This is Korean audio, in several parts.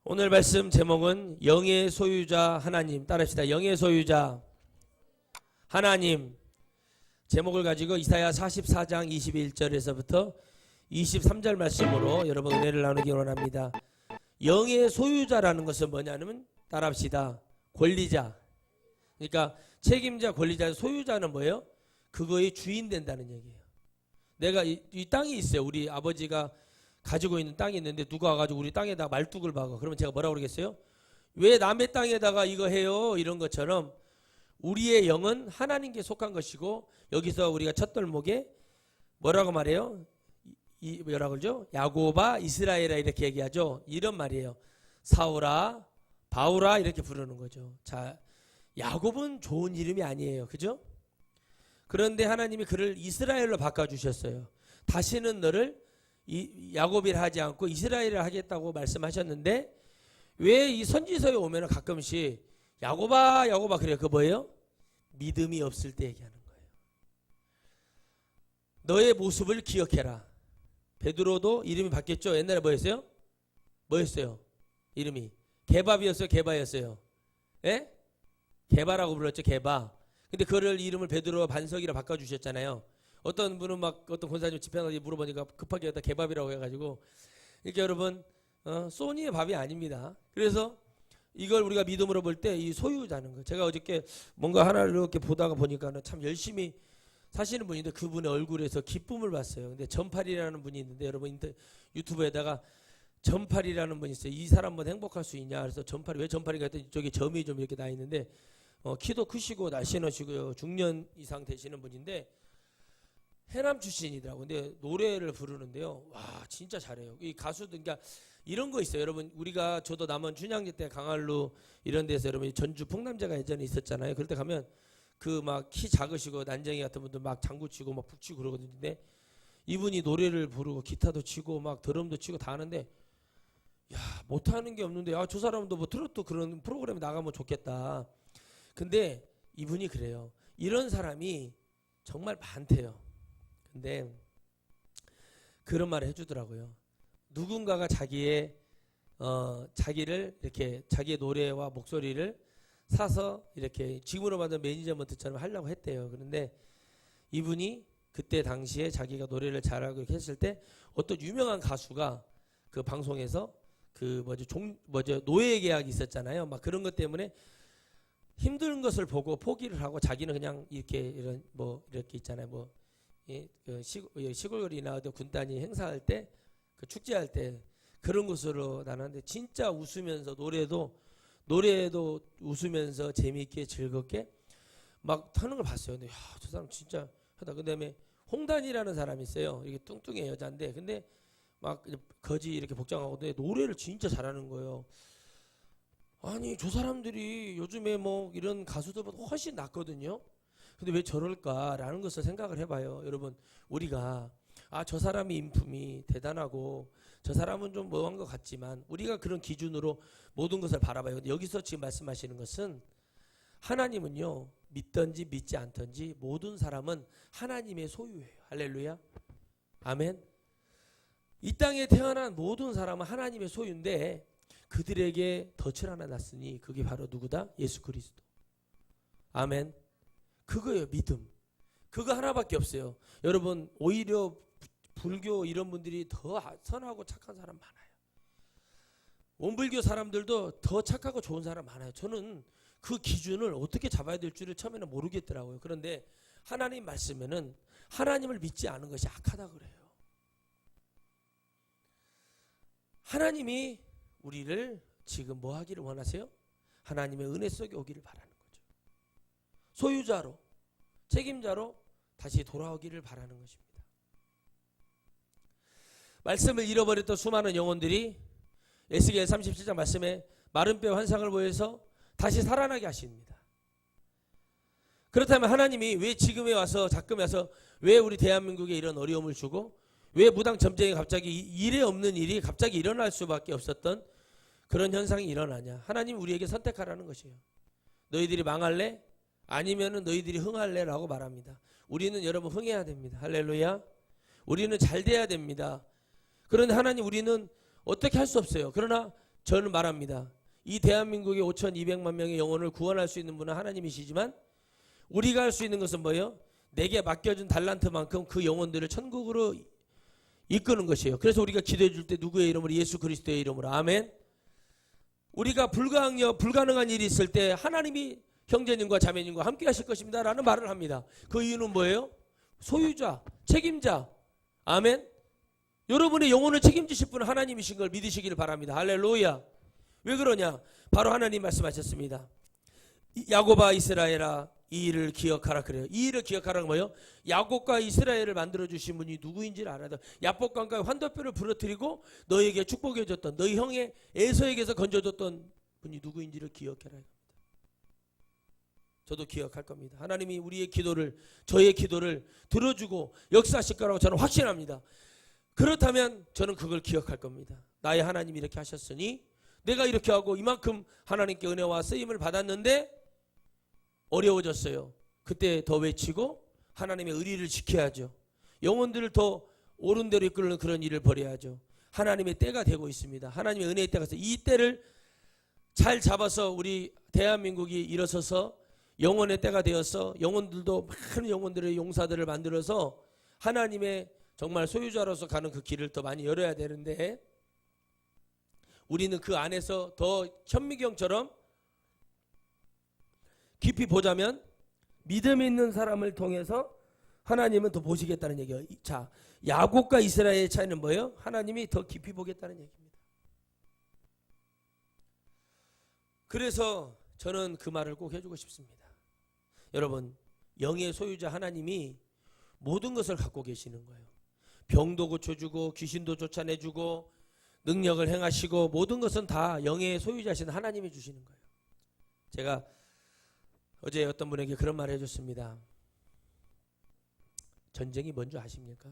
오늘 말씀 제목은 영의 소유자 하나님. 따라합시다. 영의 소유자 하나님. 제목을 가지고 이사야 44장 21절에서부터 23절 말씀으로 여러분 은혜를 나누기 원합니다. 영의 소유자라는 것은 뭐냐면 따라합시다. 권리자. 그러니까 책임자, 권리자, 소유자는 뭐예요? 그거의 주인 된다는 얘기예요. 내가 이 땅이 있어요. 우리 아버지가 가지고 있는 땅이 있는데 누가 와가지고 우리 땅에다 말뚝을 박아. 그러면 제가 뭐라고 그러겠어요? 왜 남의 땅에다가 이거 해요? 이런 것처럼 우리의 영은 하나님께 속한 것이고, 여기서 우리가 첫 돌목에 뭐라고 말해요? 뭐라고 그러죠? 야곱아 이스라엘아 이렇게 얘기하죠. 이런 말이에요. 사울아 바울아 이렇게 부르는 거죠. 자, 야곱은 좋은 이름이 아니에요. 그죠? 그런데 하나님이 그를 이스라엘로 바꿔주셨어요. 다시는 너를 야곱이라 하지 않고 이스라엘을 하겠다고 말씀하셨는데, 왜 이 선지서에 오면 가끔씩 야곱아 야곱아 그래요? 그 뭐예요? 믿음이 없을 때 얘기하는 거예요. 너의 모습을 기억해라. 베드로도 이름이 바뀌었죠. 옛날에 뭐였어요? 뭐였어요? 이름이 개밥이었어요? 개바였어요? 예? 개바라고 불렀죠. 개바. 근데 그를 이름을 베드로 반석이라 바꿔주셨잖아요. 어떤 분은 막 어떤 권사님 집회하다 물어보니까 급하게 여기다 개밥이라고 해가지고, 이렇게 여러분 소니의 밥이 아닙니다. 그래서 이걸 우리가 믿음으로 볼 때 이 소유자는 거. 제가 어저께 뭔가 하나를 이렇게 보다가 보니까는 참 열심히 사시는 분인데 그분의 얼굴에서 기쁨을 봤어요. 근데 전팔이라는 분이 있는데 여러분 유튜브에다가 전팔이라는 분이 있어요. 이 사람은 행복할 수 있냐? 그래서 전팔이 왜 전팔인가 했더니 저기 점이 좀 이렇게 나 있는데 키도 크시고 날씬하시고요. 중년 이상 되시는 분인데 해남 출신이더라고요. 근데 노래를 부르는데요. 와 진짜 잘해요. 이 가수들 그러니까 이런 거 있어요. 여러분 우리가 저도 남원 춘향제 때 강할루 이런 데서 여러분 전주 풍남제가 예전에 있었잖아요. 그럴 때 가면 그 막 키 작으시고 난쟁이 같은 분들 막 장구 치고 막 북치고 그러거든요. 근데 이분이 노래를 부르고 기타도 치고 막 드럼도 치고 다 하는데, 야 못하는 게 없는데 저 사람도 뭐 트로트 그런 프로그램에 나가면 좋겠다. 근데 이분이 그래요. 이런 사람이 정말 많대요. 근데 그런 말을 해주더라고요. 누군가가 자기를 이렇게 자기의 노래와 목소리를 사서 이렇게 지금으로 만든 매니저먼트처럼 하려고 했대요. 그런데 이분이 그때 당시에 자기가 노래를 잘하고 이렇게 했을 때 어떤 유명한 가수가 그 방송에서 그 노예 계약이 있었잖아요. 막 그런 것 때문에 힘든 것을 보고 포기를 하고 자기는 그냥 이렇게 이런 이렇게 있잖아요. 시골거리나 군단이 행사할 때 그 축제할 때 그런 곳으로 나눴는데 진짜 웃으면서 노래도 웃으면서 재미있게 즐겁게 막 하는 걸 봤어요. 근데 저 사람 진짜 하다. 그다음에 홍단이라는 사람이 있어요. 이게 뚱뚱해 여자인데 근데 막 거지 이렇게 복장하고 근데 노래를 진짜 잘하는 거예요. 아니 저 사람들이 요즘에 이런 가수들보다 훨씬 낫거든요. 근데 왜 저럴까라는 것을 생각을 해봐요. 여러분 우리가 저 사람의 인품이 대단하고 저 사람은 좀 뭐한 것 같지만 우리가 그런 기준으로 모든 것을 바라봐요. 근데 여기서 지금 말씀하시는 것은 하나님은요 믿든지 믿지 않든지 모든 사람은 하나님의 소유예요. 할렐루야 아멘. 이 땅에 태어난 모든 사람은 하나님의 소유인데 그들에게 덫을 하나 놨으니 그게 바로 누구다? 예수 그리스도. 아멘. 그거예요. 믿음. 그거 하나밖에 없어요. 여러분 오히려 불교 이런 분들이 더 선하고 착한 사람 많아요. 원불교 사람들도 더 착하고 좋은 사람 많아요. 저는 그 기준을 어떻게 잡아야 될 줄을 처음에는 모르겠더라고요. 그런데 하나님 말씀에는 하나님을 믿지 않은 것이 악하다 그래요. 하나님이 우리를 지금 뭐 하기를 원하세요? 하나님의 은혜 속에 오기를 바라는 거죠. 소유자로 책임자로 다시 돌아오기를 바라는 것입니다. 말씀을 잃어버렸던 수많은 영혼들이 에스겔 37장 말씀에 마른 뼈 환상을 보여서 다시 살아나게 하십니다. 그렇다면 하나님이 왜 지금에 와서 작금에 와서 왜 우리 대한민국에 이런 어려움을 주고 왜 무당 점쟁이 갑자기 일에 없는 일이 갑자기 일어날 수밖에 없었던 그런 현상이 일어나냐? 하나님 우리에게 선택하라는 것이에요. 너희들이 망할래? 아니면은 너희들이 흥할래? 라고 말합니다. 우리는 여러분 흥해야 됩니다. 할렐루야. 우리는 잘 돼야 됩니다. 그런데 하나님 우리는 어떻게 할 수 없어요. 그러나 저는 말합니다. 이 대한민국의 5,200만 명의 영혼을 구원할 수 있는 분은 하나님이시지만 우리가 할 수 있는 것은 뭐예요? 내게 맡겨준 달란트만큼 그 영혼들을 천국으로 이끄는 것이에요. 그래서 우리가 기도해 줄 때 누구의 이름으로? 예수 그리스도의 이름으로. 아멘. 우리가 불가능한 일이 있을 때 하나님이 형제님과 자매님과 함께 하실 것입니다 라는 말을 합니다. 그 이유는 뭐예요? 소유자, 책임자. 아멘. 여러분의 영혼을 책임지실 분은 하나님이신 걸 믿으시길 바랍니다. 할렐루야. 왜 그러냐? 바로 하나님 말씀하셨습니다. 야곱아 이스라엘아 이 일을 기억하라 그래요. 이 일을 기억하라는 뭐예요? 야곱과 이스라엘을 만들어주신 분이 누구인지를 알아야 돼. 야복강가에 환도뼈를 부러뜨리고 너에게 축복해 줬던 너희 형의 에서에게서 건져줬던 분이 누구인지를 기억해라. 저도 기억할 겁니다. 하나님이 우리의 기도를, 저의 기도를 들어주고 역사하실 거라고 저는 확신합니다. 그렇다면 저는 그걸 기억할 겁니다. 나의 하나님이 이렇게 하셨으니 내가 이렇게 하고 이만큼 하나님께 은혜와 쓰임을 받았는데 어려워졌어요. 그때 더 외치고 하나님의 의리를 지켜야죠. 영혼들을 더 옳은 대로 이끄는 그런 일을 벌여야죠. 하나님의 때가 되고 있습니다. 하나님의 은혜의 때가 있어요. 이 때를 잘 잡아서 우리 대한민국이 일어서서 영혼의 때가 되어서 영혼들도 많은 영혼들의 용사들을 만들어서 하나님의 정말 소유자로서 가는 그 길을 더 많이 열어야 되는데 우리는 그 안에서 더 현미경처럼 깊이 보자면 믿음 있는 사람을 통해서 하나님은 더 보시겠다는 얘기예요. 자, 야곱과 이스라엘의 차이는 뭐예요? 하나님이 더 깊이 보겠다는 얘기입니다. 그래서 저는 그 말을 꼭 해주고 싶습니다. 여러분, 영의 소유자 하나님이 모든 것을 갖고 계시는 거예요. 병도 고쳐주고 귀신도 쫓아내주고 능력을 행하시고 모든 것은 다 영의 소유자신 하나님이 주시는 거예요. 제가 어제 어떤 분에게 그런 말을 해줬습니다. 전쟁이 뭔지 아십니까?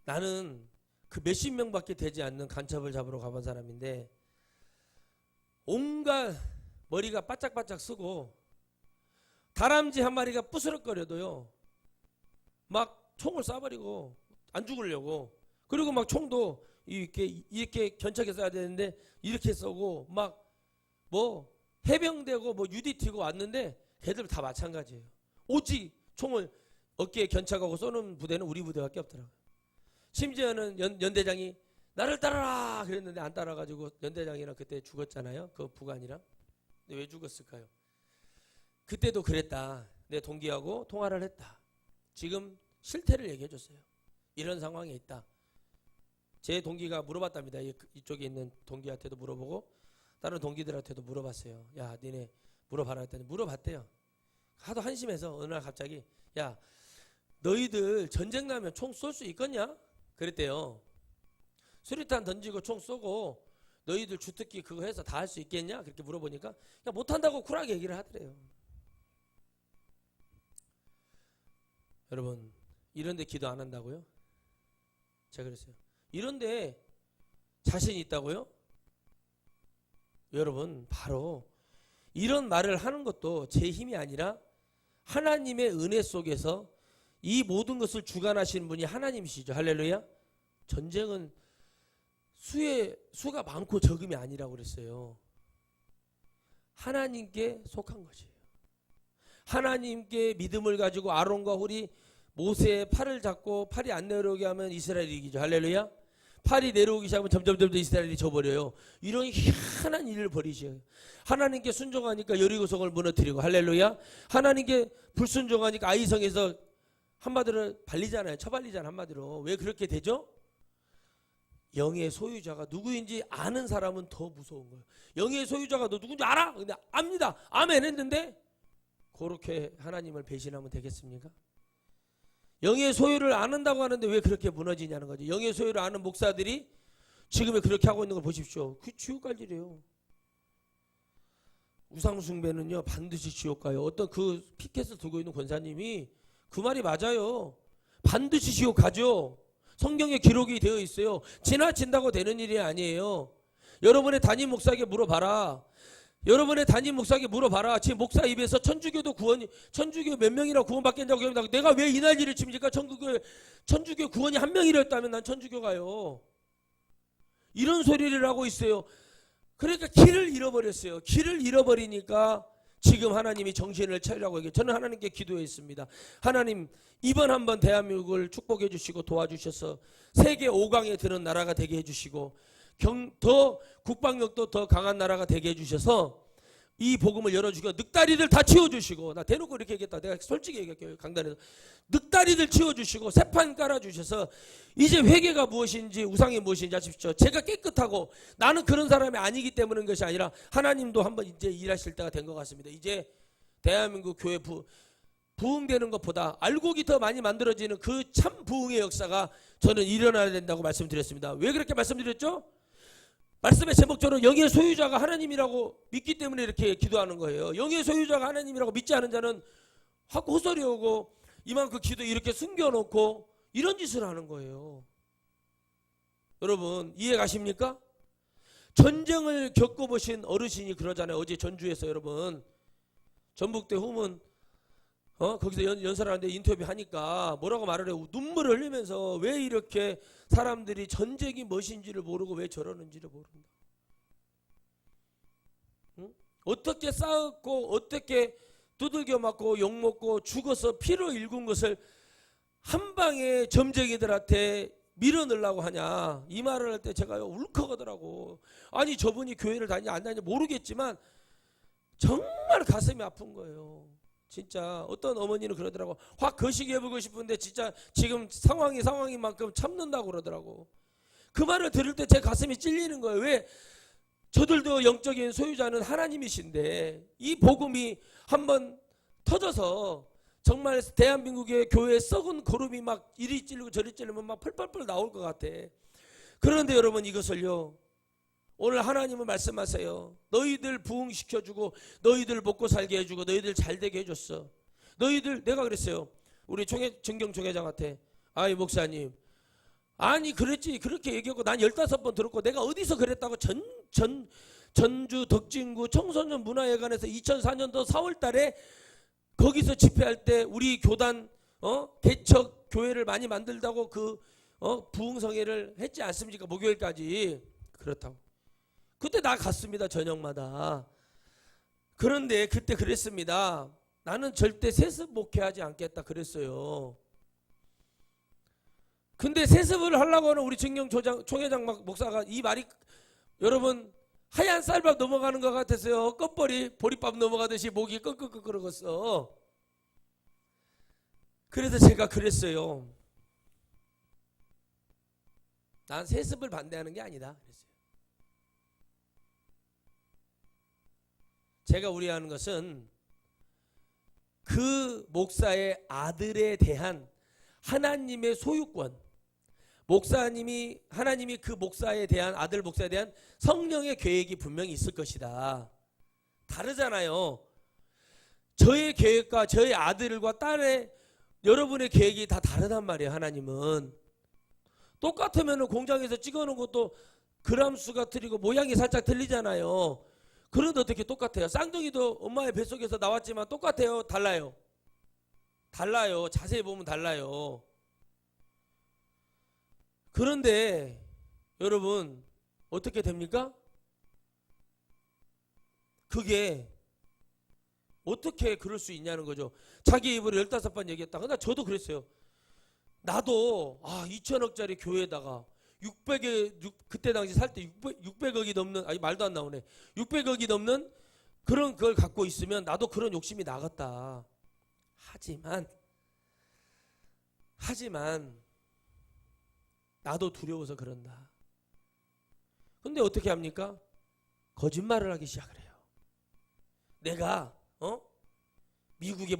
나는 그 몇십 명밖에 되지 않는 간첩을 잡으러 가본 사람인데 온갖 머리가 바짝바짝 쓰고 다람쥐 한 마리가 부스럭거려도요 막 총을 쏴버리고 안 죽으려고 그리고 막 총도 이렇게 견착해 쏴야 되는데 이렇게 쏘고 막 뭐 해병대고 뭐 UDT고 왔는데 걔들 다 마찬가지예요. 오직 총을 어깨에 견착하고 쏘는 부대는 우리 부대밖에 없더라고요. 심지어는 연대장이 나를 따라라 그랬는데 안 따라가지고 연대장이랑 그때 죽었잖아요. 그 부관이랑. 근데 왜 죽었을까요? 그때도 그랬다. 내 동기하고 통화를 했다. 지금 실태를 얘기해 줬어요. 이런 상황에 있다. 제 동기가 물어봤답니다. 이쪽에 있는 동기한테도 물어보고 다른 동기들한테도 물어봤어요. 야, 니네 물어봐라 했더니 물어봤대요. 하도 한심해서 어느 날 갑자기 야, 너희들 전쟁 나면 총 쏠 수 있겠냐? 그랬대요. 수류탄 던지고 총 쏘고 너희들 주특기 그거 해서 다 할 수 있겠냐? 그렇게 물어보니까 야, 못한다고 쿨하게 얘기를 하더래요. 여러분, 이런데 기도 안 한다고요? 제가 그랬어요. 이런데 자신 있다고요? 여러분, 바로 이런 말을 하는 것도 제 힘이 아니라 하나님의 은혜 속에서 이 모든 것을 주관하시는 분이 하나님이시죠. 할렐루야. 전쟁은 수가 많고 적음이 아니라고 그랬어요. 하나님께 속한 것이에요. 하나님께 믿음을 가지고 아론과 홀이 모세의 팔을 잡고 팔이 안 내려오게 하면 이스라엘이 이기죠. 할렐루야. 팔이 내려오기 시작하면 점점 이스라엘이 져버려요. 이런 희한한 일을 벌이셔요. 하나님께 순종하니까 여리고성을 무너뜨리고 할렐루야. 하나님께 불순종하니까 아이성에서 한마디로 발리잖아요. 처발리잖아요. 한마디로. 왜 그렇게 되죠? 영의 소유자가 누구인지 아는 사람은 더 무서운 거예요. 영의 소유자가 너 누군지 알아? 근데 압니다. 아멘 했는데 그렇게 하나님을 배신하면 되겠습니까? 영의 소유를 아는다고 하는데 왜 그렇게 무너지냐는 거죠. 영의 소유를 아는 목사들이 지금에 그렇게 하고 있는 걸 보십시오. 그 지옥 갈 일이에요. 우상숭배는요 반드시 지옥 가요. 어떤 그 피켓을 들고 있는 권사님이 그 말이 맞아요. 반드시 지옥 가죠. 성경에 기록이 되어 있어요. 지나친다고 되는 일이 아니에요. 여러분의 담임 목사에게 물어봐라. 여러분의 담임 목사에게 물어봐라. 지금 목사 입에서 천주교 몇 명이나 구원받겠냐고 합니다. 내가 왜 이 난리를 칩니까? 천주교 구원이 한 명이랬다면 난 천주교 가요. 이런 소리를 하고 있어요. 그러니까 길을 잃어버렸어요. 길을 잃어버리니까 지금 하나님이 정신을 차리라고 얘기해요. 저는 하나님께 기도했습니다. 하나님, 이번 한번 대한민국을 축복해 주시고 도와주셔서 세계 5강에 드는 나라가 되게 해주시고 더 국방력도 더 강한 나라가 되게 해주셔서 이 복음을 열어주고 늑다리들 다 치워주시고, 나 대놓고 이렇게 얘기했다. 내가 솔직히 얘기할게요. 강단에서 늑다리들 치워주시고 새판 깔아주셔서 이제 회개가 무엇인지 우상이 무엇인지 아십시오. 제가 깨끗하고 나는 그런 사람이 아니기 때문인 것이 아니라 하나님도 한번 이제 일하실 때가 된 것 같습니다. 이제 대한민국 교회 부흥되는 것보다 알곡이 더 많이 만들어지는 그 참 부흥의 역사가 저는 일어나야 된다고 말씀드렸습니다. 왜 그렇게 말씀드렸죠? 말씀의 제목처럼 영의 소유자가 하나님이라고 믿기 때문에 이렇게 기도하는 거예요. 영의 소유자가 하나님이라고 믿지 않은 자는 헛소리 오고 이만큼 기도 이렇게 숨겨놓고 이런 짓을 하는 거예요. 여러분 이해 가십니까? 전쟁을 겪어보신 어르신이 그러잖아요. 어제 전주에서 여러분 전북대 후문 거기서 연설하는데 인터뷰하니까 뭐라고 말을 해요. 눈물을 흘리면서 왜 이렇게 사람들이 전쟁이 무엇인지를 모르고 왜 저러는지를 모른다. 응? 어떻게 싸웠고 어떻게 두들겨 맞고 욕먹고 죽어서 피로 일군 것을 한 방에 점쟁이들한테 밀어넣으려고 하냐. 이 말을 할 때 제가 울컥하더라고. 아니 저분이 교회를 다니냐 안 다니냐 모르겠지만 정말 가슴이 아픈 거예요. 진짜 어떤 어머니는 그러더라고. 확 거시기해보고 싶은데 진짜 지금 상황인 만큼 참는다고 그러더라고. 그 말을 들을 때 제 가슴이 찔리는 거예요. 왜? 저들도 영적인 소유자는 하나님이신데 이 복음이 한번 터져서 정말 대한민국의 교회에 썩은 거름이 막 이리 찔리고 저리 찔리면 막 펄펄펄 나올 것 같아. 그런데 여러분 이것을요, 오늘 하나님은 말씀하세요. 너희들 부흥시켜주고 너희들 먹고 살게 해주고 너희들 잘되게 해줬어. 너희들, 내가 그랬어요. 우리 정경 총회장한테, 아이 목사님, 아니 그랬지 그렇게 얘기하고 난 15번 들었고 내가 어디서 그랬다고. 전주 덕진구 청소년 문화회관에서 2004년도 4월 달에 거기서 집회할 때 우리 교단 개척 교회를 많이 만들다고 그 부흥성회를 했지 않습니까? 목요일까지. 그렇다고. 그때 나 갔습니다. 저녁마다. 그런데 그때 그랬습니다. 나는 절대 세습 목회하지 않겠다 그랬어요. 근데 세습을 하려고 하는 우리 정경 총회장 목사가 이 말이 여러분 하얀 쌀밥 넘어가는 것 같았어요. 껍벌이 보리밥 넘어가듯이 목이 끄끄끄 끓었어. 그래서 제가 그랬어요. 난 세습을 반대하는 게 아니다 그랬어요. 제가 우려하는 것은 그 목사의 아들에 대한 하나님의 소유권, 하나님이 그 목사에 대한 아들 목사에 대한 성령의 계획이 분명히 있을 것이다. 다르잖아요. 저의 계획과 저의 아들과 딸의 여러분의 계획이 다 다르단 말이에요. 하나님은 똑같으면 공장에서 찍어놓은 것도 그람 수가 틀리고 모양이 살짝 틀리잖아요. 그런데 어떻게 똑같아요? 쌍둥이도 엄마의 뱃속에서 나왔지만 똑같아요? 달라요? 달라요. 자세히 보면 달라요. 그런데 여러분 어떻게 됩니까? 그게 어떻게 그럴 수 있냐는 거죠. 자기 입으로 15번 얘기했다. 근데 저도 그랬어요. 나도 2천억짜리 교회에다가 600에 그때 당시 살 때 600억이 넘는, 아니 말도 안 나오네. 600억이 넘는 그런 걸 갖고 있으면 나도 그런 욕심이 나갔다. 하지만 나도 두려워서 그런다. 근데 어떻게 합니까? 거짓말을 하기 시작을 해요. 내가 미국에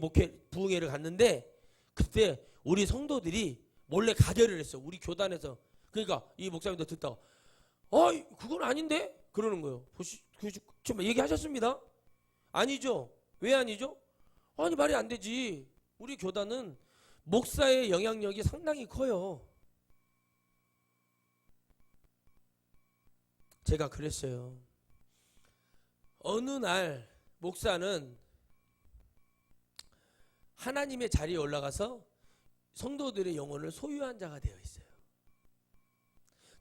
부흥회를 갔는데 그때 우리 성도들이 몰래 가결을 했어. 우리 교단에서. 그러니까 이 목사님도 듣다가 그건 아닌데? 그러는 거예요. 지금 얘기하셨습니다. 아니죠. 왜 아니죠? 아니 말이 안 되지. 우리 교단은 목사의 영향력이 상당히 커요. 제가 그랬어요. 어느 날 목사는 하나님의 자리에 올라가서 성도들의 영혼을 소유한 자가 되어 있어요.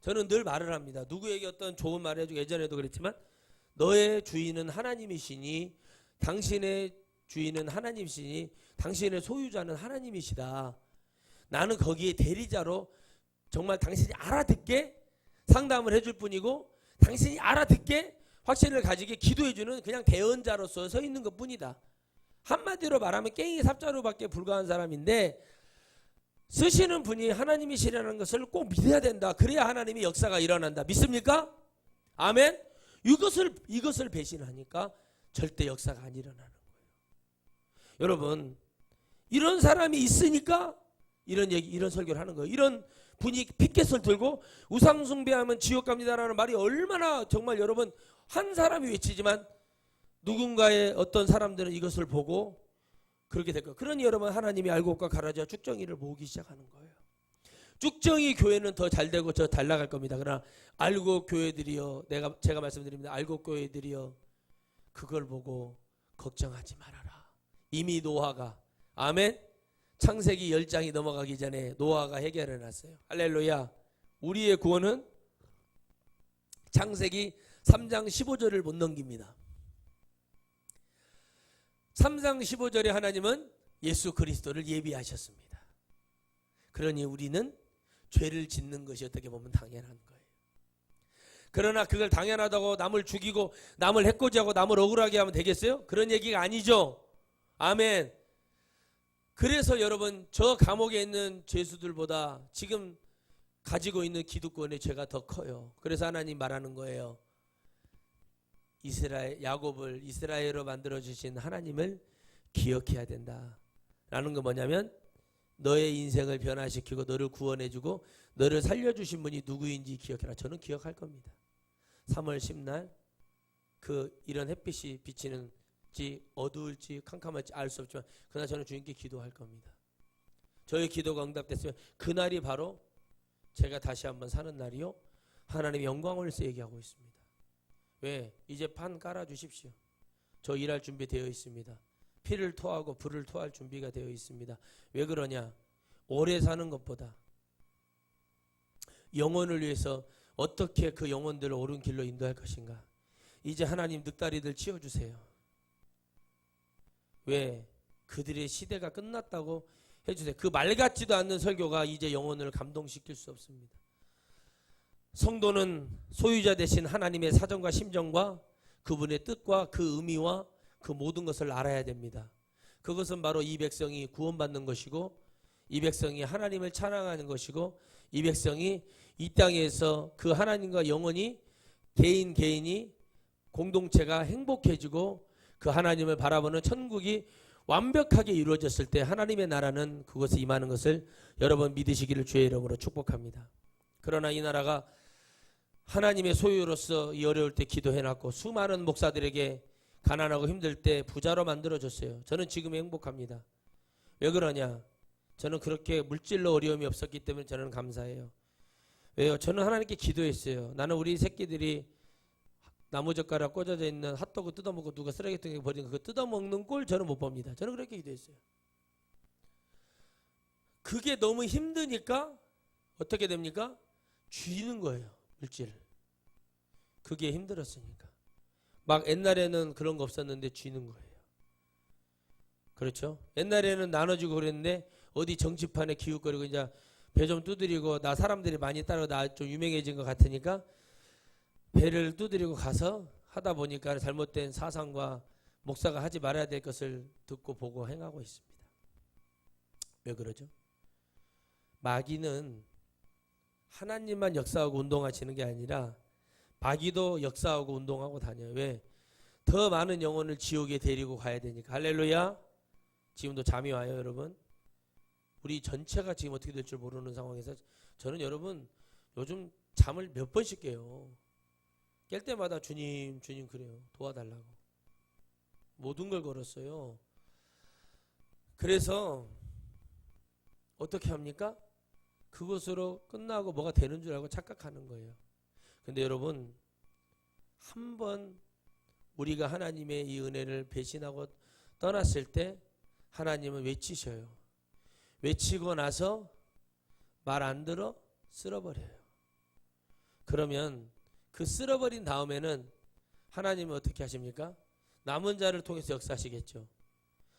저는 늘 말을 합니다. 누구에게 어떤 좋은 말을 해주고 예전에도 그랬지만 너의 주인은 하나님이시니 당신의 주인은 하나님이시니 당신의 소유자는 하나님이시다. 나는 거기에 대리자로 정말 당신이 알아듣게 상담을 해줄 뿐이고 당신이 알아듣게 확신을 가지게 기도해주는 그냥 대언자로서 서 있는 것 뿐이다. 한마디로 말하면 깽이 삽자루밖에 불과한 사람인데 쓰시는 분이 하나님이시라는 것을 꼭 믿어야 된다. 그래야 하나님의 역사가 일어난다. 믿습니까? 아멘. 이것을 배신하니까 절대 역사가 안 일어나는 거예요. 여러분, 이런 사람이 있으니까 이런 설교를 하는 거예요. 이런 분이 피켓을 들고 우상 숭배하면 지옥 갑니다라는 말이 얼마나 정말 여러분 한 사람이 외치지만 누군가의 어떤 사람들은 이것을 보고 그렇게 될 거예요. 그러니 여러분 하나님이 알곡과 가라지와 쭉정이를 모으기 시작하는 거예요. 쭉정이 교회는 더 잘 되고 더 잘 나갈 겁니다. 그러나 알곡 교회들이요, 제가 말씀드립니다. 알곡 교회들이요, 그걸 보고 걱정하지 말아라. 이미 노아가 아멘. 창세기 10장이 넘어가기 전에 노아가 해결해 놨어요. 할렐루야. 우리의 구원은 창세기 3장 15절을 못 넘깁니다. 3장 15절에 하나님은 예수 그리스도를 예비하셨습니다. 그러니 우리는 죄를 짓는 것이 어떻게 보면 당연한 거예요. 그러나 그걸 당연하다고 남을 죽이고 남을 해코지하고 남을 억울하게 하면 되겠어요? 그런 얘기가 아니죠. 아멘. 그래서 여러분 저 감옥에 있는 죄수들보다 지금 가지고 있는 기득권의 죄가 더 커요. 그래서 하나님 말하는 거예요. 야곱을 이스라엘로 만들어주신 하나님을 기억해야 된다. 라는 건 뭐냐면 너의 인생을 변화시키고 너를 구원해주고 너를 살려주신 분이 누구인지 기억해라. 저는 기억할 겁니다. 3월 10날 이런 햇빛이 비치는지 어두울지 캄캄할지 알 수 없지만 그러나 저는 주님께 기도할 겁니다. 저의 기도가 응답됐으면 그날이 바로 제가 다시 한번 사는 날이요 하나님의 영광을 얘기하고 있습니다. 왜? 이제 판 깔아주십시오. 저 일할 준비 되어 있습니다. 피를 토하고 불을 토할 준비가 되어 있습니다. 왜 그러냐? 오래 사는 것보다 영혼을 위해서 어떻게 그 영혼들을 옳은 길로 인도할 것인가. 이제 하나님 늑다리들 치워주세요. 왜? 그들의 시대가 끝났다고 해주세요. 그 말 같지도 않는 설교가 이제 영혼을 감동시킬 수 없습니다. 성도는 소유자 되신 하나님의 사정과 심정과 그분의 뜻과 그 의미와 그 모든 것을 알아야 됩니다. 그것은 바로 이 백성이 구원받는 것이고 이 백성이 하나님을 찬양하는 것이고 이 백성이 이 땅에서 그 하나님과 영원히 개인이 공동체가 행복해지고 그 하나님을 바라보는 천국이 완벽하게 이루어졌을 때 하나님의 나라는 그것에 임하는 것을 여러분 믿으시기를 주의 이름으로 축복합니다. 그러나 이 나라가 하나님의 소유로서 이 어려울 때 기도해놨고 수많은 목사들에게 가난하고 힘들 때 부자로 만들어줬어요. 저는 지금 행복합니다. 왜 그러냐? 저는 그렇게 물질로 어려움이 없었기 때문에 저는 감사해요. 왜요? 저는 하나님께 기도했어요. 나는 우리 새끼들이 나무젓가락 꽂아져 있는 핫도그 뜯어먹고 누가 쓰레기통에 버리는 거 뜯어먹는 꼴 저는 못 봅니다. 저는 그렇게 기도했어요. 그게 너무 힘드니까 어떻게 됩니까? 쥐는 거예요. 물질. 그게 힘들었으니까. 막 옛날에는 그런 거 없었는데 쥐는 거예요. 그렇죠? 옛날에는 나눠주고 그랬는데 어디 정치판에 기웃거리고 이제 배 좀 두드리고 나 사람들이 많이 따라 나 좀 유명해진 것 같으니까 배를 두드리고 가서 하다 보니까 잘못된 사상과 목사가 하지 말아야 될 것을 듣고 보고 행하고 있습니다. 왜 그러죠? 마귀는 하나님만 역사하고 운동하시는 게 아니라 마귀도 역사하고 운동하고 다녀요. 왜? 더 많은 영혼을 지옥에 데리고 가야 되니까. 할렐루야. 지금도 잠이 와요 여러분. 우리 전체가 지금 어떻게 될 줄 모르는 상황에서 저는 여러분 요즘 잠을 몇 번씩 깨요. 깰 때마다 주님 그래요. 도와달라고. 모든 걸 걸었어요. 그래서 어떻게 합니까? 그것으로 끝나고 뭐가 되는 줄 알고 착각하는 거예요. 근데 여러분 한번 우리가 하나님의 이 은혜를 배신하고 떠났을 때 하나님은 외치셔요. 외치고 나서 말 안 들어 쓸어버려요. 그러면 그 쓸어버린 다음에는 하나님은 어떻게 하십니까? 남은 자를 통해서 역사하시겠죠.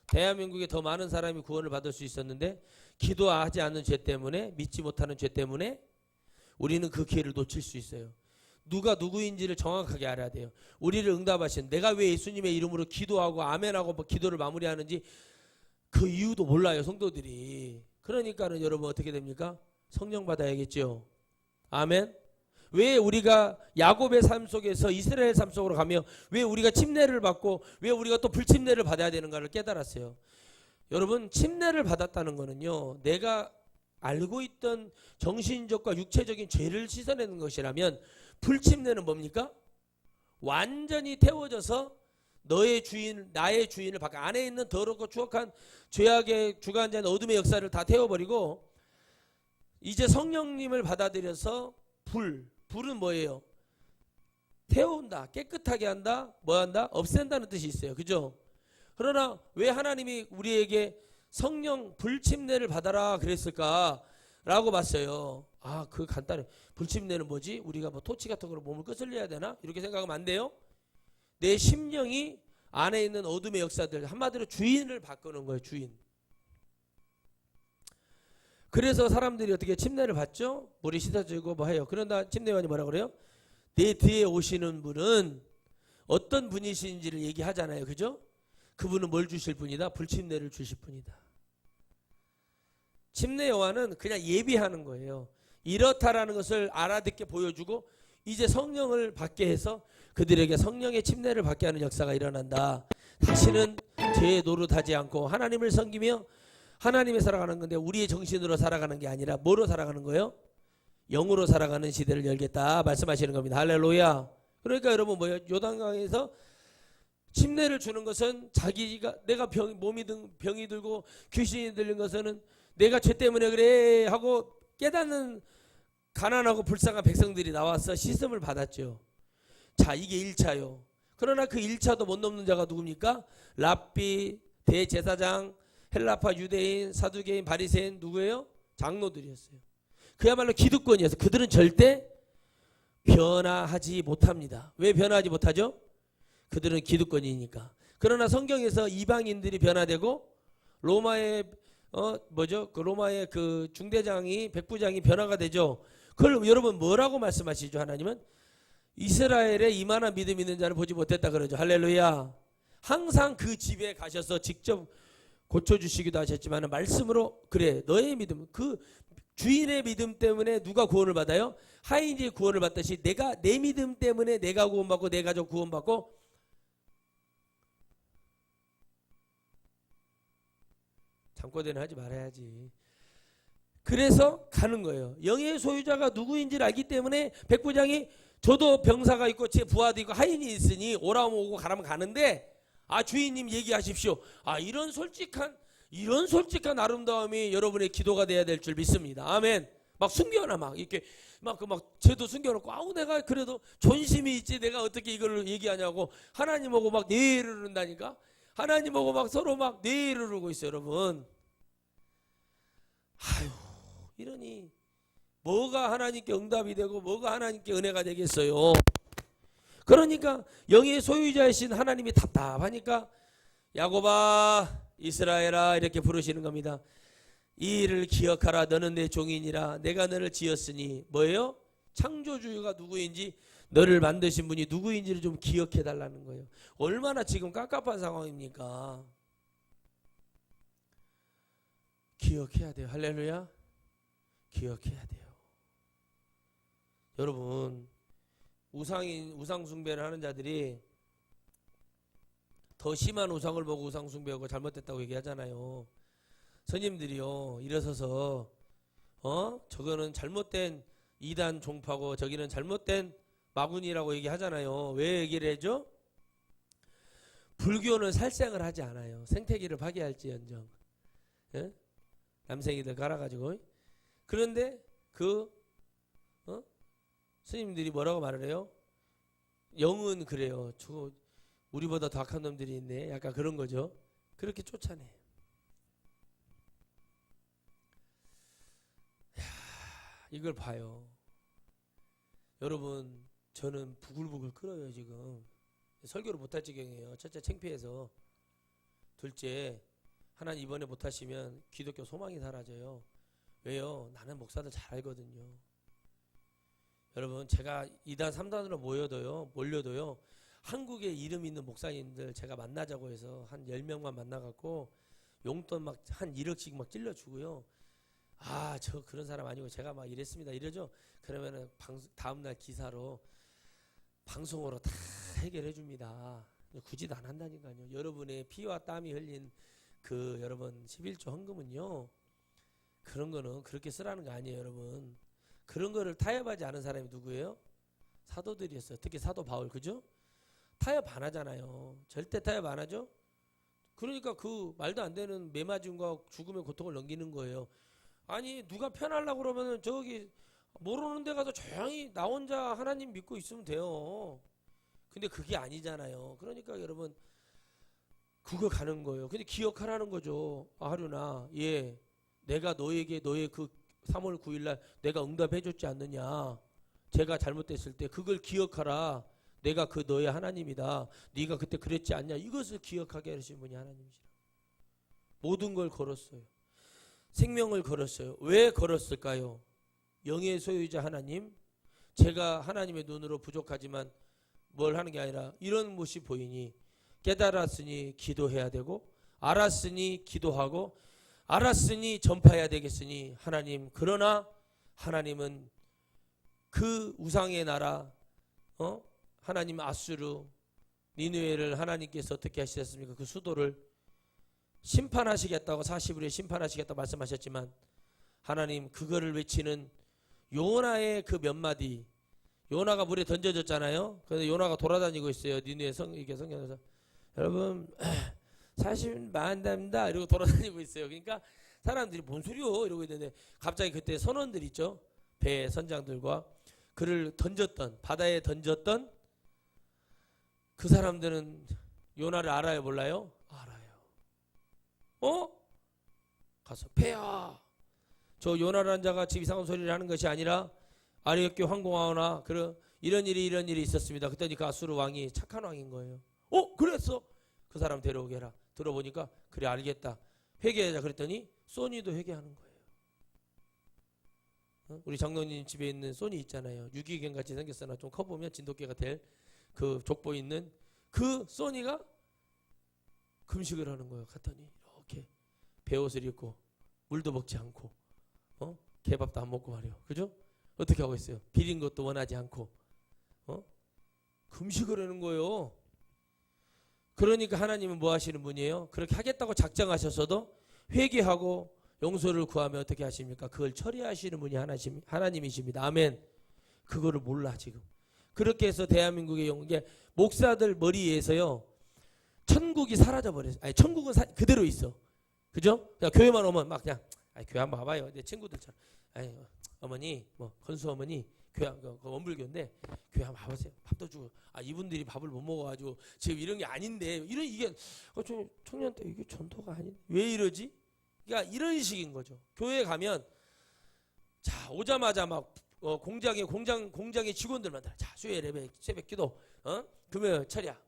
대한민국에 더 많은 사람이 구원을 받을 수 있었는데 기도하지 않는 죄 때문에, 믿지 못하는 죄 때문에 우리는 그 기회를 놓칠 수 있어요. 누가 누구인지를 정확하게 알아야 돼요. 우리를 응답하신, 내가 왜 예수님의 이름으로 기도하고 아멘하고 기도를 마무리하는지 그 이유도 몰라요, 성도들이. 그러니까는 여러분 어떻게 됩니까? 성령 받아야겠죠. 아멘. 왜 우리가 야곱의 삶 속에서 이스라엘 삶 속으로 가며 왜 우리가 침례를 받고 왜 우리가 또 불침례를 받아야 되는가를 깨달았어요. 여러분, 침례를 받았다는 거는요, 내가 알고 있던 정신적과 육체적인 죄를 씻어내는 것이라면, 불침례는 뭡니까? 완전히 태워져서 너의 주인, 나의 주인을 바꿔, 안에 있는 더럽고 추악한 죄악의 주관자인 어둠의 역사를 다 태워버리고 이제 성령님을 받아들여서 불은 뭐예요? 태운다, 깨끗하게 한다, 뭐 한다? 없앤다는 뜻이 있어요. 그죠? 그러나 왜 하나님이 우리에게 성령 불침례를 받아라 그랬을까? 라고 봤어요. 아, 그 간단해. 불침례는 뭐지? 우리가 뭐 토치 같은 거로 몸을 끄슬려야 되나? 이렇게 생각하면 안 돼요. 내 심령이 안에 있는 어둠의 역사들, 한마디로 주인을 바꾸는 거예요. 주인. 그래서 사람들이 어떻게 침례를 받죠? 물이 씻어지고 뭐 해요. 그런다 침례요한이 뭐라 그래요? 내 뒤에 오시는 분은 어떤 분이신지를 얘기하잖아요. 그죠? 그분은 뭘 주실 분이다? 불침례를 주실 분이다. 침례 요한은 그냥 예비하는 거예요. 이렇다라는 것을 알아듣게 보여주고 이제 성령을 받게 해서 그들에게 성령의 침례를 받게 하는 역사가 일어난다. 다시는 죄에 노릇하지 않고 하나님을 섬기며 하나님의 살아가는 건데 우리의 정신으로 살아가는 게 아니라 뭐로 살아가는 거예요? 영으로 살아가는 시대를 열겠다 말씀하시는 겁니다. 할렐루야. 그러니까 여러분 뭐예요? 요단강에서 침례를 주는 것은 자기가 내가 병이 들고 귀신이 들린 것은 내가 죄 때문에 그래 하고 깨닫는 가난하고 불쌍한 백성들이 나와서 씻음을 받았죠. 자, 이게 1차요. 그러나 그 1차도 못 넘는 자가 누굽니까? 랍비, 대제사장, 헬라파 유대인, 사두개인, 바리새인 누구예요? 장로들이었어요. 그야말로 기득권이었어요. 그들은 절대 변화하지 못합니다. 왜 변화하지 못하죠? 그들은 기득권이니까. 그러나 성경에서 이방인들이 변화되고 로마의 그 로마의 그 중대장이 백부장이 변화가 되죠. 그걸 여러분 뭐라고 말씀하시죠? 하나님은 이스라엘에 이만한 믿음 있는 자를 보지 못했다 그러죠. 할렐루야. 항상 그 집에 가셔서 직접 고쳐주시기도 하셨지만 말씀으로 그래 너의 믿음, 그 주인의 믿음 때문에 누가 구원을 받아요? 하인이 구원을 받듯이 내가 내 믿음 때문에 내가 구원받고 내 가족 구원받고 잠꼬대는 하지 말아야지. 그래서 가는 거예요. 영의 소유자가 누구인지를 알기 때문에 백부장이 저도 병사가 있고 제 부하도 있고 하인이 있으니 오라면 오고 가라면 가는데 아 주인님 얘기하십시오. 아 이런 솔직한 아름다움이 여러분의 기도가 돼야 될 줄 믿습니다. 아멘. 막 숨겨놔 막 이렇게 막 죄도 숨겨놓고 아우 내가 그래도 존심이 있지 내가 어떻게 이걸 얘기하냐고 하나님하고 막 내를 흐른다니까. 하나님하고 막 서로 막 내를 흐르고 있어요, 여러분. 아유 이러니 뭐가 하나님께 응답이 되고 뭐가 하나님께 은혜가 되겠어요. 그러니까 영의 소유자이신 하나님이 답답하니까 야곱아 이스라엘아 이렇게 부르시는 겁니다. 이 일을 기억하라. 너는 내 종이니라. 내가 너를 지었으니 뭐예요? 창조주가 누구인지 너를 만드신 분이 누구인지를 좀 기억해 달라는 거예요. 얼마나 지금 깝깝한 상황입니까? 기억해야 돼요. 할렐루야. 기억해야 돼요. 여러분 우상 숭배를 하는 자들이 더 심한 우상을 보고 우상 숭배하고 잘못됐다고 얘기하잖아요. 스님들이요 일어서서 저거는 잘못된 이단 종파고 저기는 잘못된 마군이라고 얘기하잖아요. 왜 얘기를 해줘? 불교는 살생을 하지 않아요. 생태계를 파괴할지언정. 예? 남생이들 갈아가지고. 그런데 스님들이 뭐라고 말을 해요? 영은 그래요. 저 우리보다 더 악한 놈들이 있네. 약간 그런 거죠. 그렇게 쫓아내. 이걸 봐요. 여러분 저는 부글부글 끓어요 지금. 설교를 못할 지경이에요. 첫째 창피해서. 둘째 하나님 이번에 못하시면 기독교 소망이 사라져요. 왜요? 나는 목사들 잘 알거든요. 여러분 제가 2단 3단으로 몰려도요 한국에 이름 있는 목사님들 제가 만나자고 해서 한 10명만 만나갖고 용돈 막 한 1억씩 막 찔러주고요. 아, 저 그런 사람 아니고 제가 막 이랬습니다 이러죠. 그러면은 다음날 기사로 방송으로 다 해결해 줍니다. 굳이도 안 한다니까요. 여러분의 피와 땀이 흘린 그 여러분 11조 헌금은요 그런 거는 그렇게 쓰라는 거 아니에요. 여러분 그런 거를 타협하지 않은 사람이 누구예요? 사도들이었어요. 특히 사도 바울. 그죠? 타협 안 하잖아요. 절대 타협 안 하죠. 그러니까 그 말도 안 되는 매맞음과 죽음의 고통을 넘기는 거예요. 아니 누가 편하려고 그러면은 저기 모르는 데 가서 조용히 나 혼자 하나님 믿고 있으면 돼요. 근데 그게 아니잖아요. 그러니까 여러분 그거 가는 거예요. 근데 기억하라는 거죠. 아, 하루나 예 내가 너에게 너의 그 3월 9일날 내가 응답해 줬지 않느냐. 제가 잘못됐을 때 그걸 기억하라. 내가 그 너의 하나님이다. 네가 그때 그랬지 않냐. 이것을 기억하게 하신 분이 하나님이시라. 모든 걸 걸었어요. 생명을 걸었어요. 왜 걸었을까요? 영의 소유자 하나님. 제가 하나님의 눈으로 부족하지만 뭘 하는 게 아니라 이런 모습이 보이니 깨달았으니 기도해야 되고 알았으니 기도하고 알았으니 전파해야 되겠으니 하나님. 그러나 하나님은 그 우상의 나라 하나님 아수르 니느웨를 하나님께서 어떻게 하셨습니까? 그 수도를 심판하시겠다고 40일에 심판하시겠다고 말씀하셨지만 하나님 그거를 외치는 요나의 그 몇 마디. 요나가 물에 던져졌잖아요. 그런데 요나가 돌아다니고 있어요. 니느웨 성경에서 여러분 40일 만답니다 이러고 돌아다니고 있어요. 그러니까 사람들이 뭔 소리요 이러고 있는데 갑자기 그때 선원들 있죠. 배 선장들과 그를 던졌던 바다에 던졌던 그 사람들은 요나를 알아요 몰라요? 알아요. 가서 배야. 저 요나라는 자가 지금 이상한 소리를 하는 것이 아니라 아리역교 황공하오나 이런 일이 있었습니다. 그랬더니 그 아수르 왕이 착한 왕인 거예요. 그랬어. 그 사람 데려오게 해라. 들어보니까 그래 알겠다. 회개하자 그랬더니 소니도 회개하는 거예요. 우리 장로님 집에 있는 소니 있잖아요. 유기견 같이 생겼으나 좀 커보면 진돗개가 될 그 족보 있는 그 소니가 금식을 하는 거예요. 갔더니 이렇게 베옷을 입고 물도 먹지 않고 개밥도 안 먹고 말이요. 그죠? 어떻게 하고 있어요? 비린 것도 원하지 않고 금식을 하는 거예요. 그러니까 하나님은 뭐 하시는 분이에요? 그렇게 하겠다고 작정하셨어도 회개하고 용서를 구하면 어떻게 하십니까? 그걸 처리하시는 분이 하나님이십니다. 아멘. 그거를 몰라 지금. 그렇게 해서 대한민국의 영계 목사들 머리에서요 천국이 사라져 버렸어요. 아니 천국은 그대로 있어. 그죠? 그냥 교회만 오면 막 그냥 교회 한번 와봐요. 내 친구들처럼 어머니 건수 어머니 교회 그 원불교인데 교회 한번 와보세요. 밥도 주고 이분들이 밥을 못 먹어가지고 지금 이런 게 아닌데 이게 저 청년 때 이게 전도가 아닌데 왜 이러지? 그러니까 이런 식인 거죠. 교회에 가면 자 오자마자 막 공장의 직원들만 자 수요일 예배 새벽 기도 금요일 철야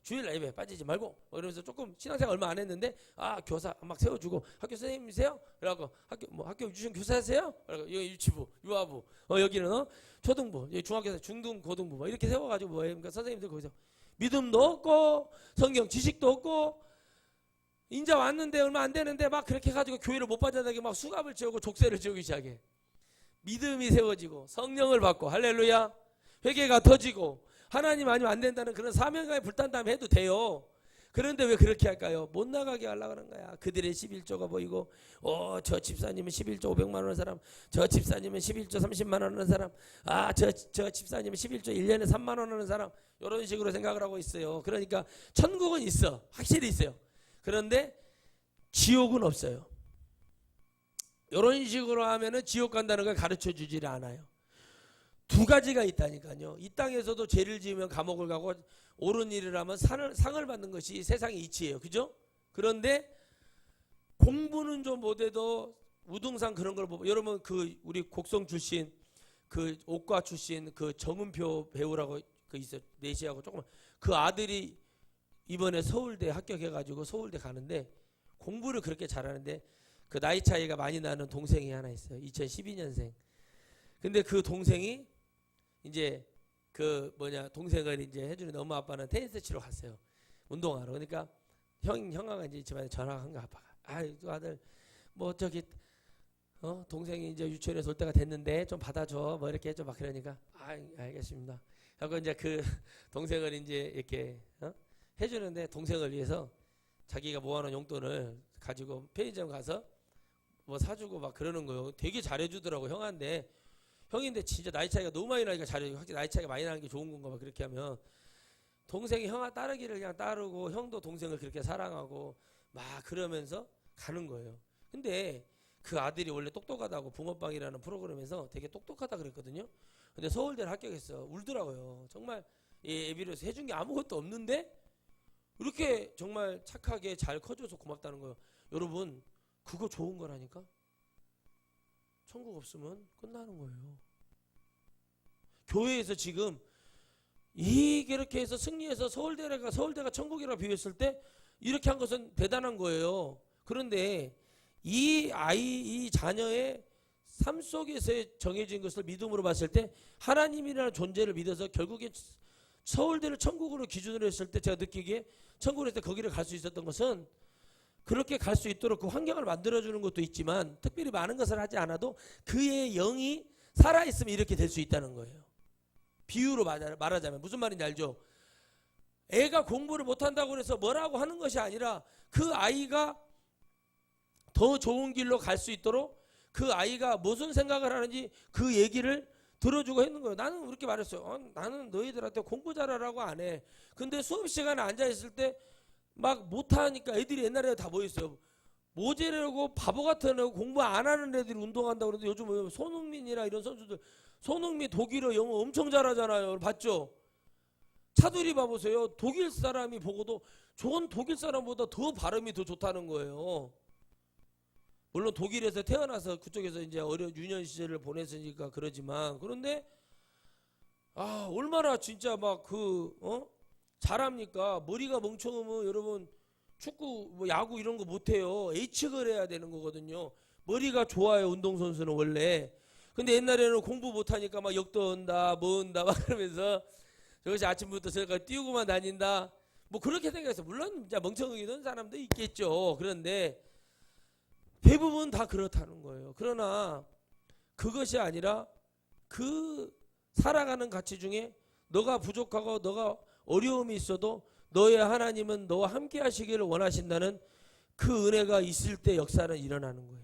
주일날 예배 빠지지 말고 이러면서 조금 신앙생활 얼마 안 했는데 교사 막 세워주고 학교 선생님이세요? 그래갖고 학교 유치원 교사세요? 그래갖고 여기 유치부 유아부 여기는 초등부 중학교 중등 고등부 이렇게 세워가지고 그러니까 선생님들 거기서 믿음도 없고 성경 지식도 없고 인자 왔는데 얼마 안 되는데 막 그렇게 해가지고 교회를 못 빠져나게 막 수갑을 채우고 족쇄를 채우기 시작해. 믿음이 세워지고 성령을 받고 할렐루야 회개가 터지고 하나님 아니면 안 된다는 그런 사명감에 불탄다면 해도 돼요. 그런데 왜 그렇게 할까요? 못 나가게 하려고 하는 거야. 그들의 11조가 보이고 저 집사님은 11조 500만 원 하는 사람 저 집사님은 11조 30만 원 하는 사람 저 집사님은 11조 1년에 3만 원 하는 사람 이런 식으로 생각을 하고 있어요. 그러니까 천국은 있어. 확실히 있어요. 그런데 지옥은 없어요. 이런 식으로 하면은 지옥 간다는 걸 가르쳐 주질 않아요. 두 가지가 있다니까요. 이 땅에서도 죄를 지으면 감옥을 가고 옳은 일을 하면 상을 받는 것이 세상의 이치예요. 그죠? 그런데 공부는 좀 못해도 우등상 그런 걸 보고 여러분 우리 곡성 출신 그 옥과 출신 그 정은표 배우라고 그 있어 내시하고 조금 그 아들이 이번에 서울대 합격해가지고 서울대 가는데 공부를 그렇게 잘하는데 그 나이 차이가 많이 나는 동생이 하나 있어요. 2012년생. 근데 그 동생이 이제 그 동생을 이제 해주는 엄마 아빠는 테니스 치러 갔어요. 운동하러. 그러니까 형아가 이제 집안에 전화가 한 거 아빠가. 아이 아들 뭐 저기 동생이 이제 유치원에서 올 때가 됐는데 좀 받아줘 뭐 이렇게 해줘 막 그러니까 알겠습니다. 하고 이제 그 동생을 이제 이렇게 해주는데 동생을 위해서 자기가 모아놓은 용돈을 가지고 편의점 가서 뭐 사주고 막 그러는 거예요. 되게 잘해주더라고 형한테. 형인데 진짜 나이 차이가 너무 많이 나니까 잘해주고 확실히 나이 차이가 많이 나는 게 좋은 건가 봐. 그렇게 하면 동생이 형아 따르기를 그냥 따르고 형도 동생을 그렇게 사랑하고 막 그러면서 가는 거예요. 근데 그 아들이 원래 똑똑하다고 붕어빵이라는 프로그램에서 되게 똑똑하다 그랬거든요. 근데 서울대를 합격했어. 울더라고요. 정말 애비로서 해준 게 아무것도 없는데 이렇게 정말 착하게 잘 커줘서 고맙다는 거예요. 여러분 그거 좋은 거라니까. 천국 없으면 끝나는 거예요. 교회에서 지금 이렇게 해서 승리해서 서울대가 천국이라고 비유했을 때 이렇게 한 것은 대단한 거예요. 그런데 이 자녀의 삶 속에서 정해진 것을 믿음으로 봤을 때 하나님이라는 존재를 믿어서 결국에 서울대를 천국으로 기준으로 했을 때 제가 느끼기에 천국으로 했을 때 거기를 갈 수 있었던 것은 그렇게 갈 수 있도록 그 환경을 만들어주는 것도 있지만 특별히 많은 것을 하지 않아도 그의 영이 살아있으면 이렇게 될 수 있다는 거예요. 비유로 말하자면 무슨 말인지 알죠? 애가 공부를 못한다고 해서 뭐라고 하는 것이 아니라 그 아이가 더 좋은 길로 갈 수 있도록 그 아이가 무슨 생각을 하는지 그 얘기를 들어주고 했는 거예요. 나는 그렇게 말했어요. 나는 너희들한테 공부 잘하라고 안 해. 근데 수업 시간에 앉아있을 때 막 못하니까 애들이 옛날에 다 뭐 있어요. 모재라고 바보 같은 애 공부 안 하는 애들이 운동한다고 그러는데 요즘 손흥민이나 이런 선수들 손흥민 독일어 영어 엄청 잘하잖아요. 봤죠? 차두리 봐보세요. 독일 사람이 보고도 좋은 독일 사람보다 더 발음이 더 좋다는 거예요. 물론 독일에서 태어나서 그쪽에서 이제 어려운 유년 시절을 보냈으니까 그러지만 그런데 얼마나 진짜 막 잘합니까? 머리가 멍청하면 여러분 축구 뭐 야구 이런 거 못해요. H를 해야 되는 거거든요. 머리가 좋아요. 운동선수는 원래. 근데 옛날에는 공부 못하니까 막 역도 온다 뭐 온다 막 그러면서 저것이 아침부터 저까지 뛰고만 다닌다 뭐 그렇게 생각해서 물론 진짜 멍청하게 된 사람도 있겠죠. 그런데 대부분 다 그렇다는 거예요. 그러나 그것이 아니라 그 살아가는 가치 중에 너가 부족하고 너가 어려움이 있어도 너의 하나님은 너와 함께 하시기를 원하신다는 그 은혜가 있을 때 역사는 일어나는 거예요.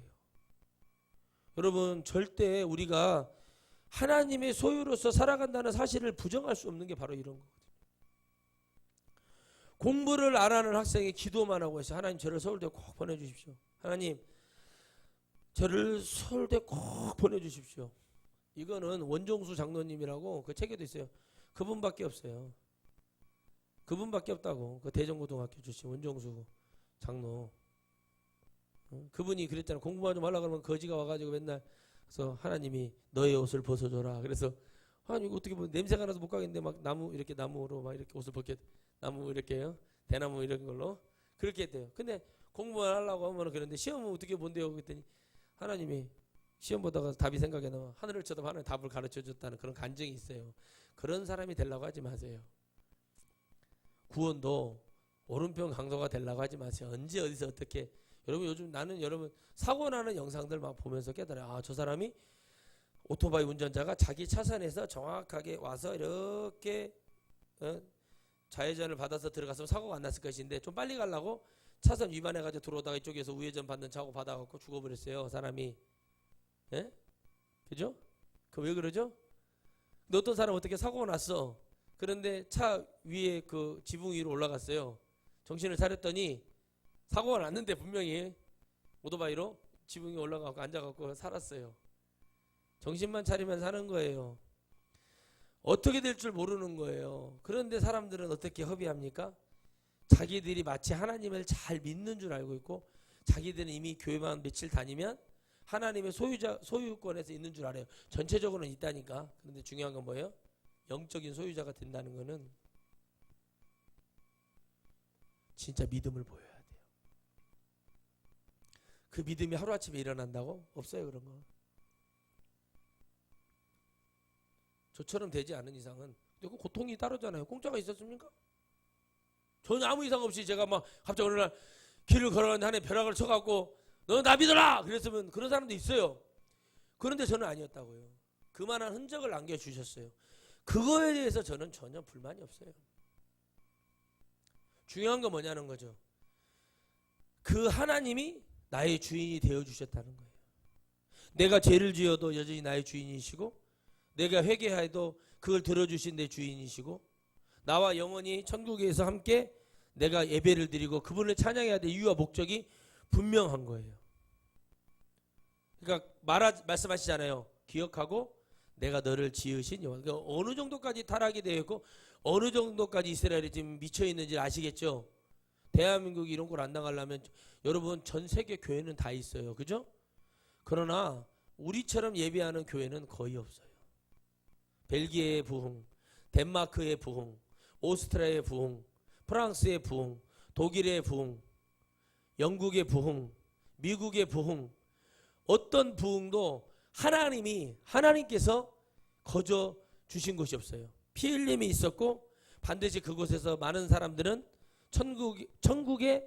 여러분 절대 우리가 하나님의 소유로서 살아간다는 사실을 부정할 수 없는 게 바로 이런 거거든요. 공부를 안 하는 학생이 기도만 하고 있어요. 하나님 저를 서울대 꼭 보내주십시오. 하나님 저를 서울대 꼭 보내주십시오. 이거는 원종수 장로님이라고 그 책에도 있어요. 그분밖에 없어요. 그분밖에 없다고. 그 대전고등학교 출신 원종수 장로. 그분이 그랬잖아요. 공부만 좀 하려고 그러면 거지가 와가지고 맨날 그래서 하나님이 너의 옷을 벗어줘라. 그래서 아니 이거 어떻게 보면 냄새가 나서 못 가겠는데 막 나무로 막 이렇게 옷을 벗게 나무 이렇게요. 대나무 이런 걸로 그렇게 했대요. 근데 공부만 하려고 하면 그런데 시험은 어떻게 본대요? 그랬더니 하나님이 시험 보다가 답이 생각이 나면 하늘을 쳐다봐 하나님 답을 가르쳐 줬다는 그런 간증이 있어요. 그런 사람이 되려고 하지 마세요. 구원도 오른편 강도가 되려고 하지 마세요. 언제 어디서 어떻게 여러분 요즘 여러분 사고 나는 영상들 막 보면서 깨달아요. 저 사람이 오토바이 운전자가 자기 차선에서 정확하게 와서 이렇게 좌회전을 받아서 들어갔으면 사고가 안 났을 것인데 좀 빨리 가려고 차선 위반해가지고 들어오다가 이쪽에서 우회전 받는 차고 받아갖고 죽어버렸어요. 사람이. 예? 그죠? 그 왜 그러죠? 근데 어떤 사람 어떻게 사고가 났어. 그런데 차 위에 그 지붕 위로 올라갔어요. 정신을 차렸더니 사고가 났는데 분명히 오토바이로 지붕 위에 올라가고 앉아갖고 살았어요. 정신만 차리면 사는 거예요. 어떻게 될 줄 모르는 거예요. 그런데 사람들은 어떻게 허비합니까? 자기들이 마치 하나님을 잘 믿는 줄 알고 있고 자기들은 이미 교회만 며칠 다니면 하나님의 소유권에서 있는 줄 알아요. 전체적으로는 있다니까. 그런데 중요한 건 뭐예요? 영적인 소유자가 된다는 거는 진짜 믿음을 보여야 돼요. 그 믿음이 하루아침에 일어난다고? 없어요, 그런 거. 저처럼 되지 않은 이상은. 근데 그 고통이 따르잖아요. 공짜가 있었습니까? 전혀 아무 이상 없이 제가 막 갑자기 어느 날 길을 걸어가는데 하나님 벼락을 쳐갖고 너 나 믿어라! 그랬으면 그런 사람도 있어요. 그런데 저는 아니었다고요. 그만한 흔적을 남겨주셨어요. 그거에 대해서 저는 전혀 불만이 없어요. 중요한 건 뭐냐는 거죠. 그 하나님이 나의 주인이 되어주셨다는 거예요. 내가 죄를 지어도 여전히 나의 주인이시고, 내가 회개해도 그걸 들어주신 내 주인이시고, 나와 영원히 천국에서 함께 내가 예배를 드리고 그분을 찬양해야 될 이유와 목적이 분명한 거예요. 그러니까 말씀하시잖아요. 기억하고 내가 너를 지으신 여호와. 그러니까 어느 정도까지 타락이 되어 있고 어느 정도까지 이스라엘이 지금 미쳐 있는지 아시겠죠? 대한민국이 이런 걸 안 당하려면 여러분 전 세계 교회는 다 있어요. 그죠? 그러나 우리처럼 예배하는 교회는 거의 없어요. 벨기에의 부흥, 덴마크의 부흥, 오스트리아의 부흥, 프랑스의 부흥, 독일의 부흥, 영국의 부흥, 미국의 부흥, 어떤 부흥도 하나님께서 거저 주신 곳이 없어요. 피 흘림이 있었고 반드시 그곳에서 많은 사람들은 천국의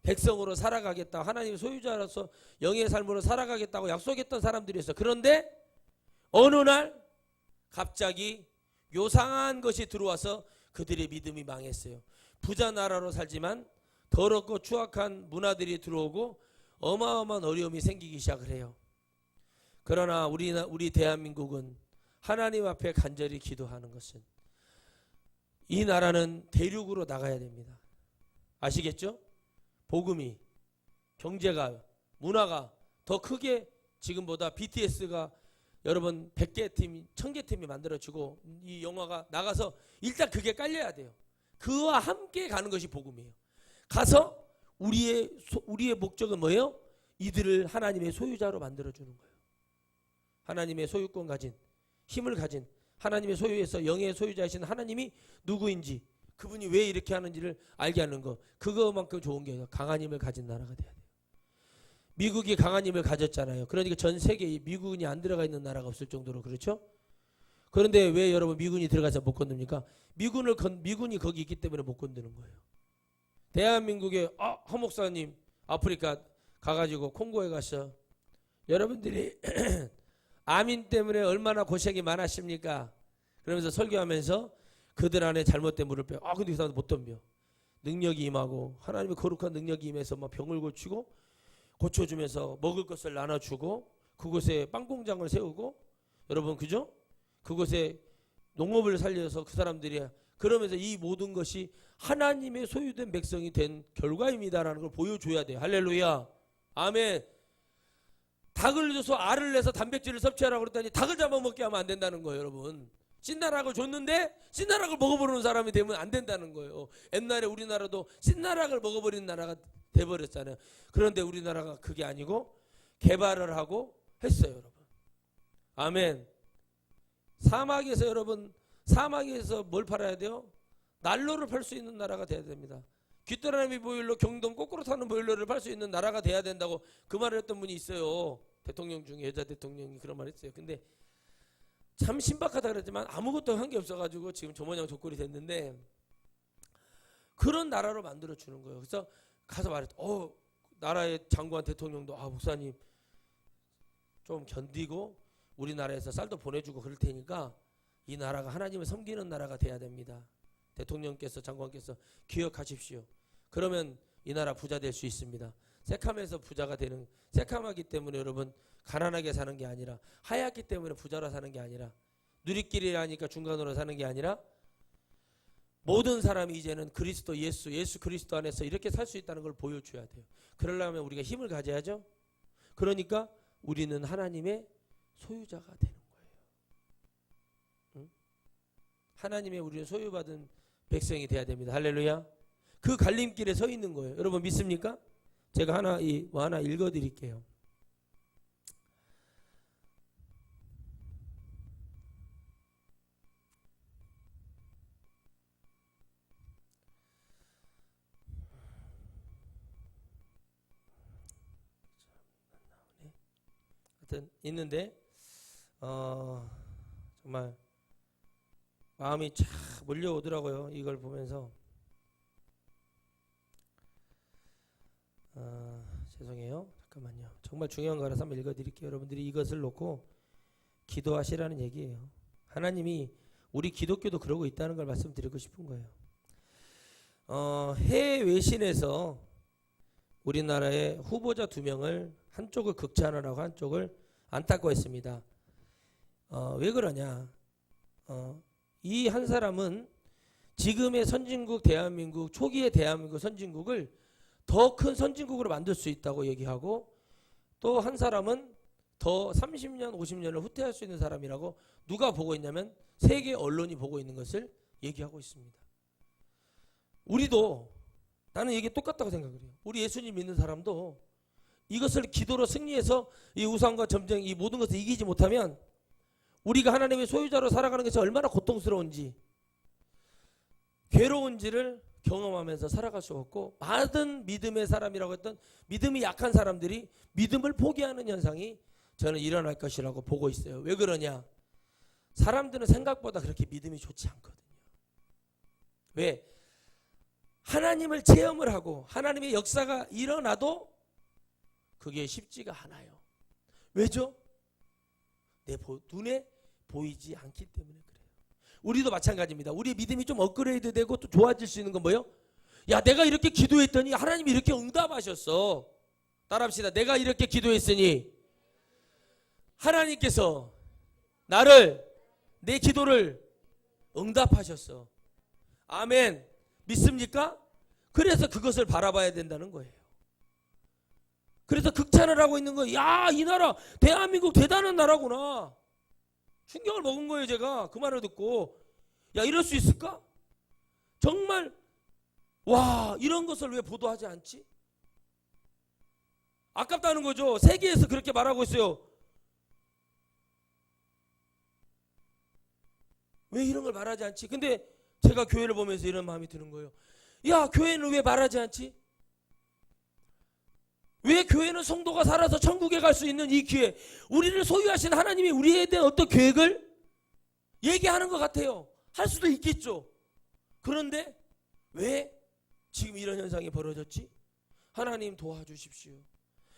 백성으로 살아가겠다, 하나님의 소유자로서 영의 삶으로 살아가겠다고 약속했던 사람들이었어요. 그런데 어느 날 갑자기 요상한 것이 들어와서 그들의 믿음이 망했어요. 부자 나라로 살지만 더럽고 추악한 문화들이 들어오고 어마어마한 어려움이 생기기 시작을 해요. 그러나 우리 대한민국은 하나님 앞에 간절히 기도하는 것은 이 나라는 대륙으로 나가야 됩니다. 아시겠죠? 복음이, 경제가, 문화가 더 크게 지금보다 BTS가 여러분 100개 팀, 1000개 팀이 만들어지고 이 영화가 나가서 일단 그게 깔려야 돼요. 그와 함께 가는 것이 복음이에요. 가서 우리의 목적은 뭐예요? 이들을 하나님의 소유자로 만들어주는 거예요. 하나님의 소유권 가진, 힘을 가진, 하나님의 소유에서 영의 소유자이신 하나님이 누구인지, 그분이 왜 이렇게 하는지를 알게 하는 거, 그거만큼 좋은 게 아니라 강한 힘을 가진 나라가 돼야 돼요. 미국이 강한 힘을 가졌잖아요. 그러니까 전 세계에 미군이 안 들어가 있는 나라가 없을 정도로. 그렇죠? 그런데 왜 여러분 미군이 들어가서 못 건듭니까? 미군이 거기 있기 때문에 못 건드는 거예요. 대한민국의 허 목사님 아프리카 가가지고 콩고에 가서 여러분들이 아민 때문에 얼마나 고생이 많았습니까? 그러면서 설교하면서 그들 안에 잘못된 물을 빼. 근데 그 사람도 못 덤벼. 능력이 임하고 하나님의 거룩한 능력이 임해서 막 병을 고쳐주면서 먹을 것을 나눠주고 그곳에 빵공장을 세우고 여러분 그죠? 그곳에 농업을 살려서 그 사람들이 그러면서 이 모든 것이 하나님의 소유된 백성이 된 결과입니다라는 걸 보여줘야 돼요. 할렐루야. 아멘. 닭을 줘서 알을 내서 단백질을 섭취하라고 그랬더니 닭을 잡아먹게 하면 안 된다는 거예요, 여러분. 신나락을 줬는데 신나락을 먹어버리는 사람이 되면 안 된다는 거예요. 옛날에 우리나라도 신나락을 먹어버리는 나라가 돼버렸잖아요. 그런데 우리나라가 그게 아니고 개발을 하고 했어요, 여러분. 아멘. 사막에서 여러분, 사막에서 뭘 팔아야 돼요? 난로를 팔 수 있는 나라가 돼야 됩니다. 귀뚜라미 보일러, 경동 거꾸로 타는 보일러를 팔 수 있는 나라가 돼야 된다고 그 말을 했던 분이 있어요. 대통령 중에 여자 대통령이 그런 말 했어요. 근데 참 신박하다 그랬지만 아무것도 한 게 없어가지고 지금 저 모양 저 꼴이 됐는데 그런 나라로 만들어주는 거예요. 그래서 가서 말했어. 나라의 장관 대통령도 목사님 좀 견디고 우리나라에서 쌀도 보내주고 그럴 테니까 이 나라가 하나님을 섬기는 나라가 돼야 됩니다. 대통령께서 장관께서 기억하십시오. 그러면 이 나라 부자 될 수 있습니다. 새카매서 부자가 되는, 새카마기 때문에 여러분 가난하게 사는 게 아니라, 하얗기 때문에 부자로 사는 게 아니라, 누리끼리라니까 중간으로 사는 게 아니라 모든 사람이 이제는 그리스도 예수 그리스도 안에서 이렇게 살 수 있다는 걸 보여줘야 돼요. 그러려면 우리가 힘을 가져야죠. 그러니까 우리는 하나님의 소유자가 되는 거예요. 응? 하나님의 우리는 소유받은 백성이 돼야 됩니다. 할렐루야. 그 갈림길에 서 있는 거예요. 여러분 믿습니까? 제가 하나 읽어드릴게요. 하여튼 있는데 정말 마음이 쫙 몰려오더라고요. 이걸 보면서. 죄송해요. 잠깐만요. 정말 중요한 거라서 한번 읽어드릴게요. 여러분들이 이것을 놓고 기도하시라는 얘기예요. 하나님이 우리 기독교도 그러고 있다는 걸 말씀드리고 싶은 거예요. 해외 외신에서 우리나라의 후보자 2명을 한쪽을 극찬을 하고 한쪽을 안타까워했습니다. 왜 그러냐? 이 한 사람은 지금의 선진국 대한민국, 초기의 대한민국 선진국을 더 큰 선진국으로 만들 수 있다고 얘기하고, 또 한 사람은 더 30년, 50년을 후퇴할 수 있는 사람이라고 누가 보고 있냐면 세계 언론이 보고 있는 것을 얘기하고 있습니다. 우리도, 나는 이게 똑같다고 생각을 해요. 우리 예수님 믿는 사람도 이것을 기도로 승리해서 이 우상과 점쟁, 이 모든 것을 이기지 못하면 우리가 하나님의 소유자로 살아가는 것이 얼마나 고통스러운지, 괴로운지를 경험하면서 살아갈 수 없고, 많은 믿음의 사람이라고 했던 믿음이 약한 사람들이 믿음을 포기하는 현상이 저는 일어날 것이라고 보고 있어요. 왜 그러냐? 사람들은 생각보다 그렇게 믿음이 좋지 않거든요. 왜? 하나님을 체험을 하고 하나님의 역사가 일어나도 그게 쉽지가 않아요. 왜죠? 내 눈에 보이지 않기 때문에 그래요. 우리도 마찬가지입니다. 우리의 믿음이 좀 업그레이드 되고 또 좋아질 수 있는 건 뭐예요? 야, 내가 이렇게 기도했더니 하나님이 이렇게 응답하셨어. 따라합시다. 내가 이렇게 기도했으니 하나님께서 내 기도를 응답하셨어. 아멘. 믿습니까? 그래서 그것을 바라봐야 된다는 거예요. 그래서 극찬을 하고 있는 거예요. 야, 이 나라 대한민국 대단한 나라구나. 충격을 먹은 거예요. 제가 그 말을 듣고, 야, 이럴 수 있을까? 정말 와, 이런 것을 왜 보도하지 않지? 아깝다는 거죠. 세계에서 그렇게 말하고 있어요. 왜 이런 걸 말하지 않지? 근데 제가 교회를 보면서 이런 마음이 드는 거예요. 야, 교회는 왜 말하지 않지? 왜 교회는 성도가 살아서 천국에 갈 수 있는 이 기회, 우리를 소유하신 하나님이 우리에 대한 어떤 계획을 얘기하는 것 같아요. 할 수도 있겠죠. 그런데 왜 지금 이런 현상이 벌어졌지? 하나님 도와주십시오.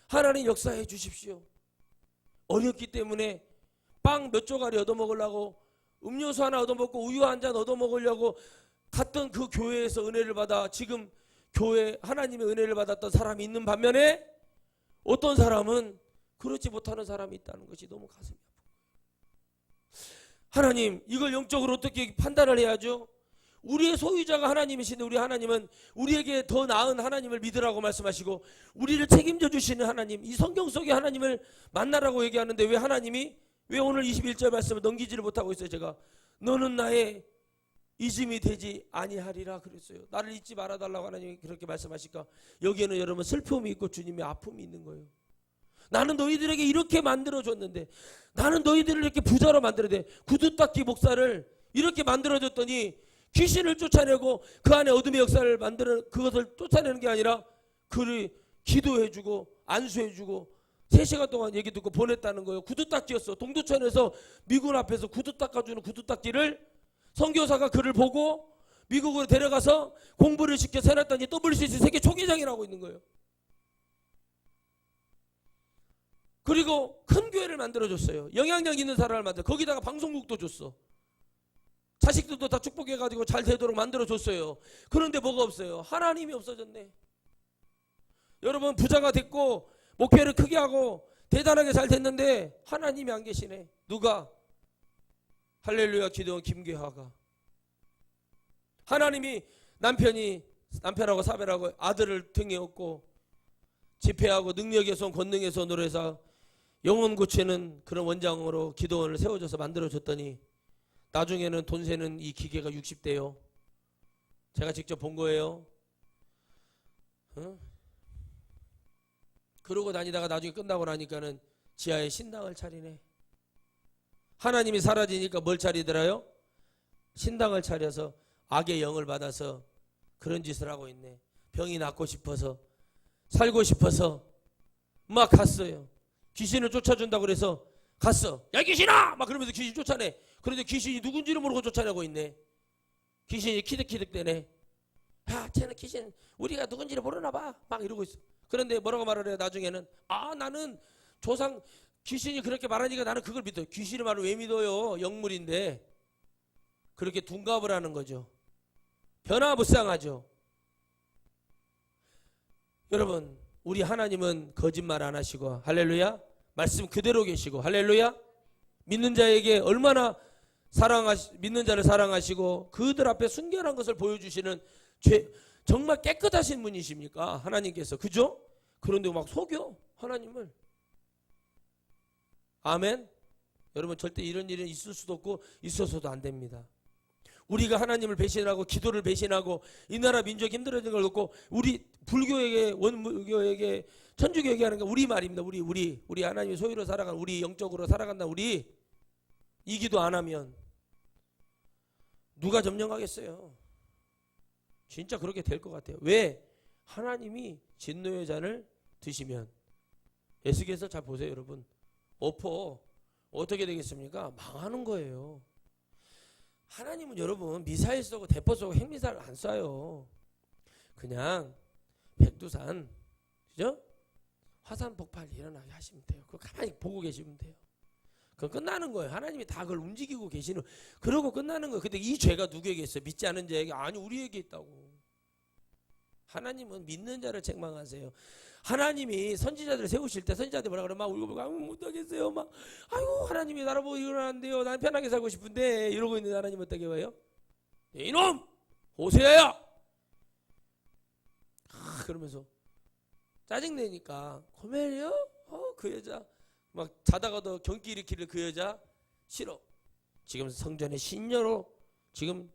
하나님 역사해 주십시오. 어렵기 때문에 빵 몇 조각이 얻어먹으려고, 음료수 하나 얻어먹고 우유 한 잔 얻어먹으려고 갔던 그 교회에서 은혜를 받아 지금 교회 하나님의 은혜를 받았던 사람이 있는 반면에 어떤 사람은 그렇지 못하는 사람이 있다는 것이 너무 가슴이 아프고, 하나님, 이걸 영적으로 어떻게 판단을 해야죠? 우리의 소유자가 하나님이신데 우리 하나님은 우리에게 더 나은 하나님을 믿으라고 말씀하시고 우리를 책임져 주시는 하나님, 이 성경 속의 하나님을 만나라고 얘기하는데 왜 하나님이 왜 오늘 21절 말씀을 넘기지를 못하고 있어요? 제가 너는 나의 잊음이 되지 아니하리라 그랬어요. 나를 잊지 말아달라고 하나님이 그렇게 말씀하실까? 여기에는 여러분 슬픔이 있고 주님의 아픔이 있는 거예요. 나는 너희들에게 이렇게 만들어줬는데, 나는 너희들을 이렇게 부자로 만들어대, 구두닦이 목사를 이렇게 만들어줬더니 귀신을 쫓아내고 그 안에 어둠의 역사를 만드는, 그것을 쫓아내는 게 아니라 그를 기도해주고 안수해주고 3시간 동안 얘기 듣고 보냈다는 거예요. 구두닦기였어. 동두천에서 미군 앞에서 구두 닦아주는 구두닦기를 선교사가 그를 보고 미국으로 데려가서 공부를 시켜서 해놨더니 WCC 세계 초기장이라고 있는 거예요. 그리고 큰 교회를 만들어줬어요. 영향력 있는 사람을 만들어, 거기다가 방송국도 줬어. 자식들도 다 축복해가지고 잘 되도록 만들어줬어요. 그런데 뭐가 없어요? 하나님이 없어졌네. 여러분, 부자가 됐고 목회를 크게 하고 대단하게 잘 됐는데 하나님이 안 계시네. 누가? 할렐루야 기도원 김계화가. 하나님이 남편하고 사별하고 아들을 등에 업고 집회하고 능력의 손 권능의 손으로 해서 영혼 고치는 그런 원장으로 기도원을 세워줘서 만들어줬더니 나중에는 돈 세는 이 기계가 60대요. 제가 직접 본 거예요. 그러고 다니다가 나중에 끝나고 나니까는 지하에 신당을 차리네. 하나님이 사라지니까 뭘 차리더라요? 신당을 차려서 악의 영을 받아서 그런 짓을 하고 있네. 병이 낫고 싶어서, 살고 싶어서 막 갔어요. 귀신을 쫓아준다고 그래서 갔어. 야 귀신아! 막 그러면서 귀신 쫓아내. 그런데 귀신이 누군지를 모르고 쫓아내고 있네. 귀신이 키득키득대네. 야 쟤는 귀신 우리가 누군지를 모르나 봐. 막 이러고 있어. 그런데 뭐라고 말을 해요? 나중에는 나는 조상 귀신이 그렇게 말하니까 나는 그걸 믿어요. 귀신의 말을 왜 믿어요? 영물인데. 그렇게 둔갑을 하는 거죠. 변화무쌍하죠. 여러분 우리 하나님은 거짓말 안 하시고 할렐루야 말씀 그대로 계시고 할렐루야 믿는 자에게 얼마나 믿는 자를 사랑하시고 그들 앞에 순결한 것을 보여주시는 정말 깨끗하신 분이십니까 하나님께서. 그죠? 그런데 막 속여 하나님을. 아멘. 여러분 절대 이런 일은 있을 수도 없고 있어서도 안 됩니다. 우리가 하나님을 배신하고 기도를 배신하고 이 나라 민족이 힘들어지는 걸 듣고 우리 불교에게 원불교에게 천주교에게 하는 게 우리 말입니다. 우리 하나님의 소유로 살아간 우리 영적으로 살아간다. 우리 이 기도 안 하면 누가 점령하겠어요? 진짜 그렇게 될 것 같아요. 왜? 하나님이 진노의 잔을 드시면 에스겔서 잘 보세요 여러분. 어떻게 되겠습니까? 망하는 거예요. 하나님은 여러분 미사일 쏘고 대포 쏘고 핵미사일 안 쏴요. 그냥 백두산 그죠? 화산 폭발 일어나게 하시면 돼요. 그거 가만히 보고 계시면 돼요. 그건 끝나는 거예요. 하나님이 다 그걸 움직이고 계시는 그러고 끝나는 거예요. 근데 이 죄가 누구에게 있어요? 믿지 않은 자에게? 아니 우리에게 있다고. 하나님은 믿는 자를 책망하세요. 하나님이 선지자들을 세우실 때 선지자들 뭐라 그러면 막 울고 못하겠어요. 막 아이고 하나님이 나를 보고 일어나는데요. 난 편하게 살고 싶은데 이러고 있는 하나님 어떻게 봐요? 이놈 호세아야. 그러면서 짜증내니까 고멜이요? 그 여자 막 자다가도 경기 일으키는 그 여자 싫어. 지금 성전의 신녀로 지금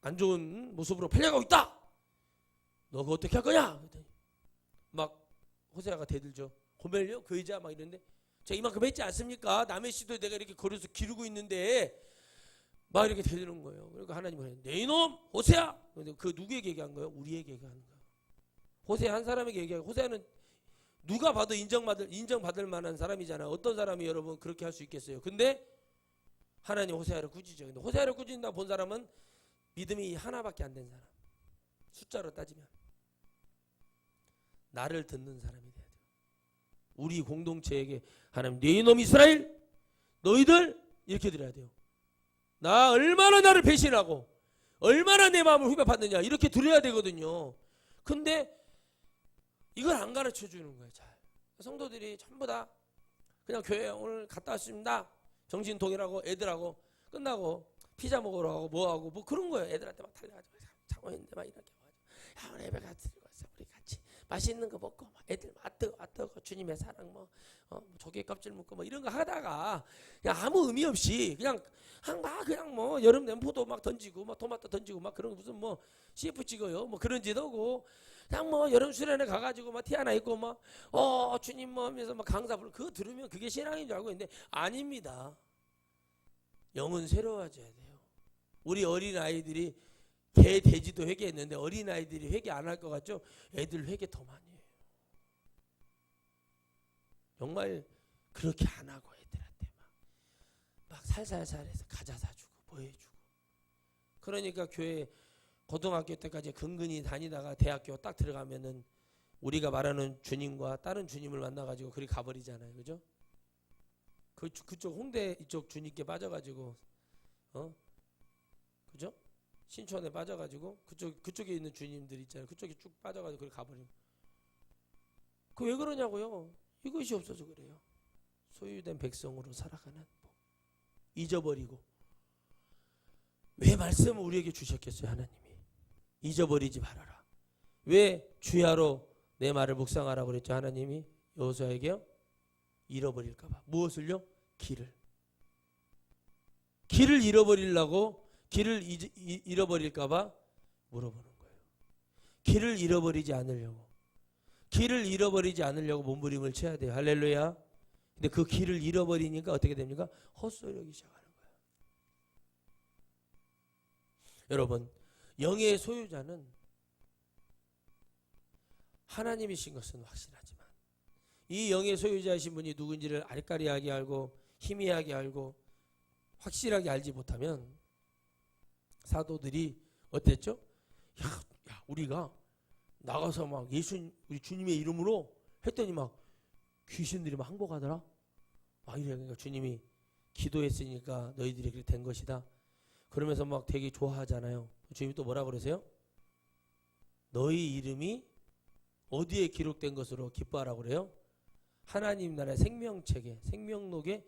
안 좋은 모습으로 팔려가고 있다. 너 그거 어떻게 할 거냐? 막 호세아가 대들죠. 고멜이요? 그 여자 막 이러는데 제가 이만큼 했지 않습니까? 남의 시도에 내가 이렇게 거려서 기르고 있는데 막 이렇게 대드는 거예요. 그러니까 하나님은 내 이놈 호세아. 그 누구에게 얘기한 거예요? 우리에게 얘기하는 거예요. 호세아 한 사람에게 얘기하고 호세아는 누가 봐도 인정받을 만한 사람이잖아요. 어떤 사람이 여러분 그렇게 할 수 있겠어요? 근데 하나님 호세아를 꾸짖죠. 근데 호세아를 꾸짖는다 본 사람은 믿음이 하나밖에 안 된 사람. 숫자로 따지면 나를 듣는 사람이 돼야 돼요. 우리 공동체에게 하나님 네 이놈 이스라엘 너희들 이렇게 드려야 돼요. 나 얼마나 나를 배신하고 얼마나 내 마음을 후벼팠느냐 이렇게 드려야 되거든요. 근데 이걸 안 가르쳐 주는 거예요. 잘. 성도들이 전부 다 그냥 교회 오늘 갔다 왔습니다. 정신 동일하고 애들하고 끝나고 피자 먹으러 가고 뭐하고 뭐 그런 거예요. 애들한테 막 달려가지고 자고 있는데 막 이렇게 야 오늘 예배 같이 왔어. 우리 같이 맛있는 거 먹고 막 애들 아뜨거 주님의 사랑 뭐 조개 껍질 먹고 뭐 이런 거 하다가 그냥 아무 의미 없이 그냥 뭐 여름 냉포도 막 던지고 막 토마토 던지고 막 그런 거 무슨 뭐 CF 찍어요 뭐 그런 짓 하고 그냥 뭐 여름 수련회 가가지고 막 티 하나 입고 막 주님 뭐 하면서 막 강사 부르고 그거 들으면 그게 신앙인 줄 알고 있는데 아닙니다. 영은 새로워져야 돼요. 우리 어린 아이들이 개 돼지도 회개했는데 어린 아이들이 회개 안 할 것 같죠? 애들 회개 더 많이 해요. 정말 그렇게 안 하고 애들한테 막 살살살해서 과자 사주고 뭐 해주고. 그러니까 교회 고등학교 때까지 근근히 다니다가 대학교 딱 들어가면은 우리가 말하는 주님과 다른 주님을 만나가지고 그리 가버리잖아요, 그죠? 그쪽 홍대 이쪽 주님께 빠져가지고, 그죠? 신촌에 빠져가지고 그쪽에 있는 주님들 있잖아요. 그쪽에 쭉 빠져가지고 그리 가버리면. 그 왜 그러냐고요? 이것이 없어서 그래요. 소유된 백성으로 살아가는 법. 잊어버리고. 왜 말씀을 우리에게 주셨겠어요, 하나님이? 잊어버리지 말아라. 왜 주야로 내 말을 묵상하라고 그랬죠, 하나님이? 여호수아에게요? 잃어버릴까봐. 무엇을요? 길을 잃어버리려고 길을 잃어버릴까봐 물어보는 거예요. 길을 잃어버리지 않으려고 몸부림을 쳐야 돼요. 할렐루야. 근데 그 길을 잃어버리니까 어떻게 됩니까? 헛소리하기 시작하는 거예요. 여러분, 영의 소유자는 하나님이신 것은 확실하지만 이 영의 소유자이신 분이 누군지를 알까리하게 알고 희미하게 알고 확실하게 알지 못하면 사도들이 어땠죠? 야, 우리가 나가서 막 우리 주님의 이름으로 했더니 막 귀신들이 막 항복하더라. 막 이래. 그러니까 주님이 기도했으니까 너희들이 그렇게 된 것이다. 그러면서 막 되게 좋아하잖아요. 주님이 또 뭐라 그러세요? 너희 이름이 어디에 기록된 것으로 기뻐하라고 그래요? 하나님 나라의 생명책에, 생명록에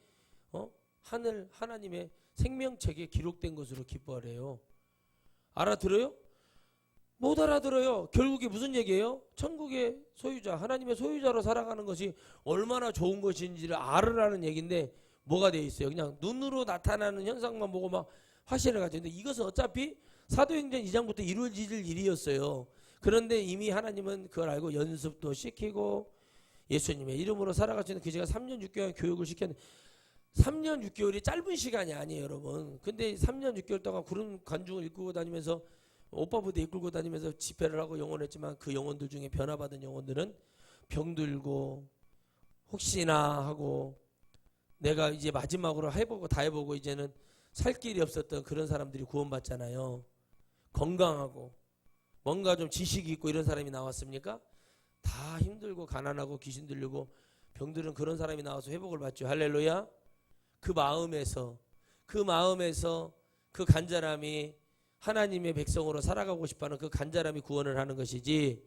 하나님의 생명책에 기록된 것으로 기뻐하래요. 알아들어요? 못 알아들어요. 결국에 무슨 얘기예요? 천국의 소유자, 하나님의 소유자로 살아가는 것이 얼마나 좋은 것인지를 알으라는 얘기인데 뭐가 되어 있어요? 그냥 눈으로 나타나는 현상만 보고 막 확신을 가지는데 이것은 어차피 사도행전 2장부터 이루어질 일이었어요. 그런데 이미 하나님은 그걸 알고 연습도 시키고 예수님의 이름으로 살아갈 수 있는 그 제가 3년 6개월 교육을 시켰는데 3년 6개월이 짧은 시간이 아니에요, 여러분. 근데 3년 6개월 동안 구름 관중을 이끌고 다니면서 오빠 부대 이끌고 다니면서 집회를 하고 영원했지만 그 영혼들 중에 변화받은 영혼들은 병들고 혹시나 하고 내가 이제 마지막으로 해보고 다 해보고 이제는 살 길이 없었던 그런 사람들이 구원받잖아요. 건강하고 뭔가 좀 지식이 있고 이런 사람이 나왔습니까? 다 힘들고 가난하고 귀신 들리고 병들은 그런 사람이 나와서 회복을 받죠. 할렐루야. 그 마음에서 그 간절함이 하나님의 백성으로 살아가고 싶어하는 그 간절함이 구원을 하는 것이지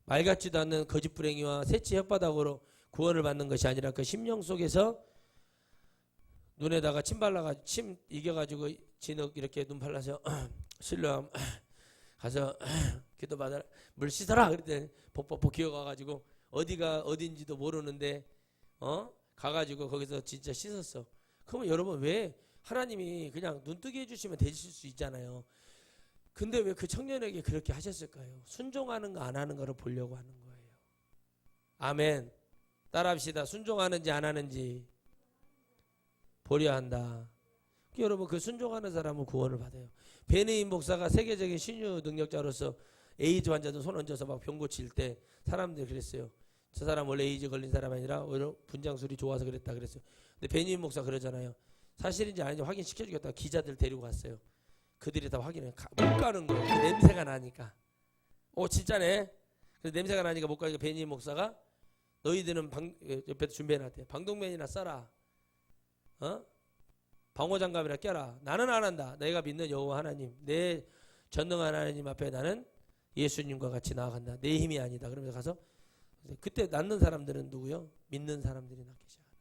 말 같지도 않는 거짓불행이와 새치 혓바닥으로 구원을 받는 것이 아니라 그 심령 속에서 눈에다가 침 발라가지고 침 이겨가지고 진흙 이렇게 눈 발라서 실로암 가서 기도받아라 물 씻어라 그랬더니 복복복 기어가가지고 어디가 어딘지도 모르는데 가가지고 거기서 진짜 씻었어. 그러면 여러분 왜 하나님이 그냥 눈뜨게 해주시면 되실 수 있잖아요. 근데 왜 그 청년에게 그렇게 하셨을까요? 순종하는 거 안 하는 거를 보려고 하는 거예요. 아멘. 따라합시다. 순종하는지 안 하는지 보려 한다. 여러분 그 순종하는 사람은 구원을 받아요. 베네인 목사가 세계적인 신유 능력자로서 에이즈 환자들 손 얹어서 막 병 고칠 때 사람들이 그랬어요. 저 사람 원래 에이즈 걸린 사람 아니라 오히려 분장술이 좋아서 그랬다 그랬어요. 근데 베네인 목사 그러잖아요. 사실인지 아닌지 확인시켜주겠다. 기자들 데리고 갔어요. 그들이 다 확인해. 못 가는 거예요. 그 냄새가 나니까. 진짜네. 그래서 냄새가 나니까 못 가니까 베네인 목사가 너희들은 옆에서 준비해놨대. 방독면이나 써라. 방호장갑이나 껴라. 나는 안 한다. 내가 믿는 여호와 하나님, 내 전능한 하나님 앞에 나는 예수님과 같이 나아간다. 내 힘이 아니다. 그러면서 가서 그때 낫는 사람들은 누구요? 믿는 사람들이 낫기 시작합니다.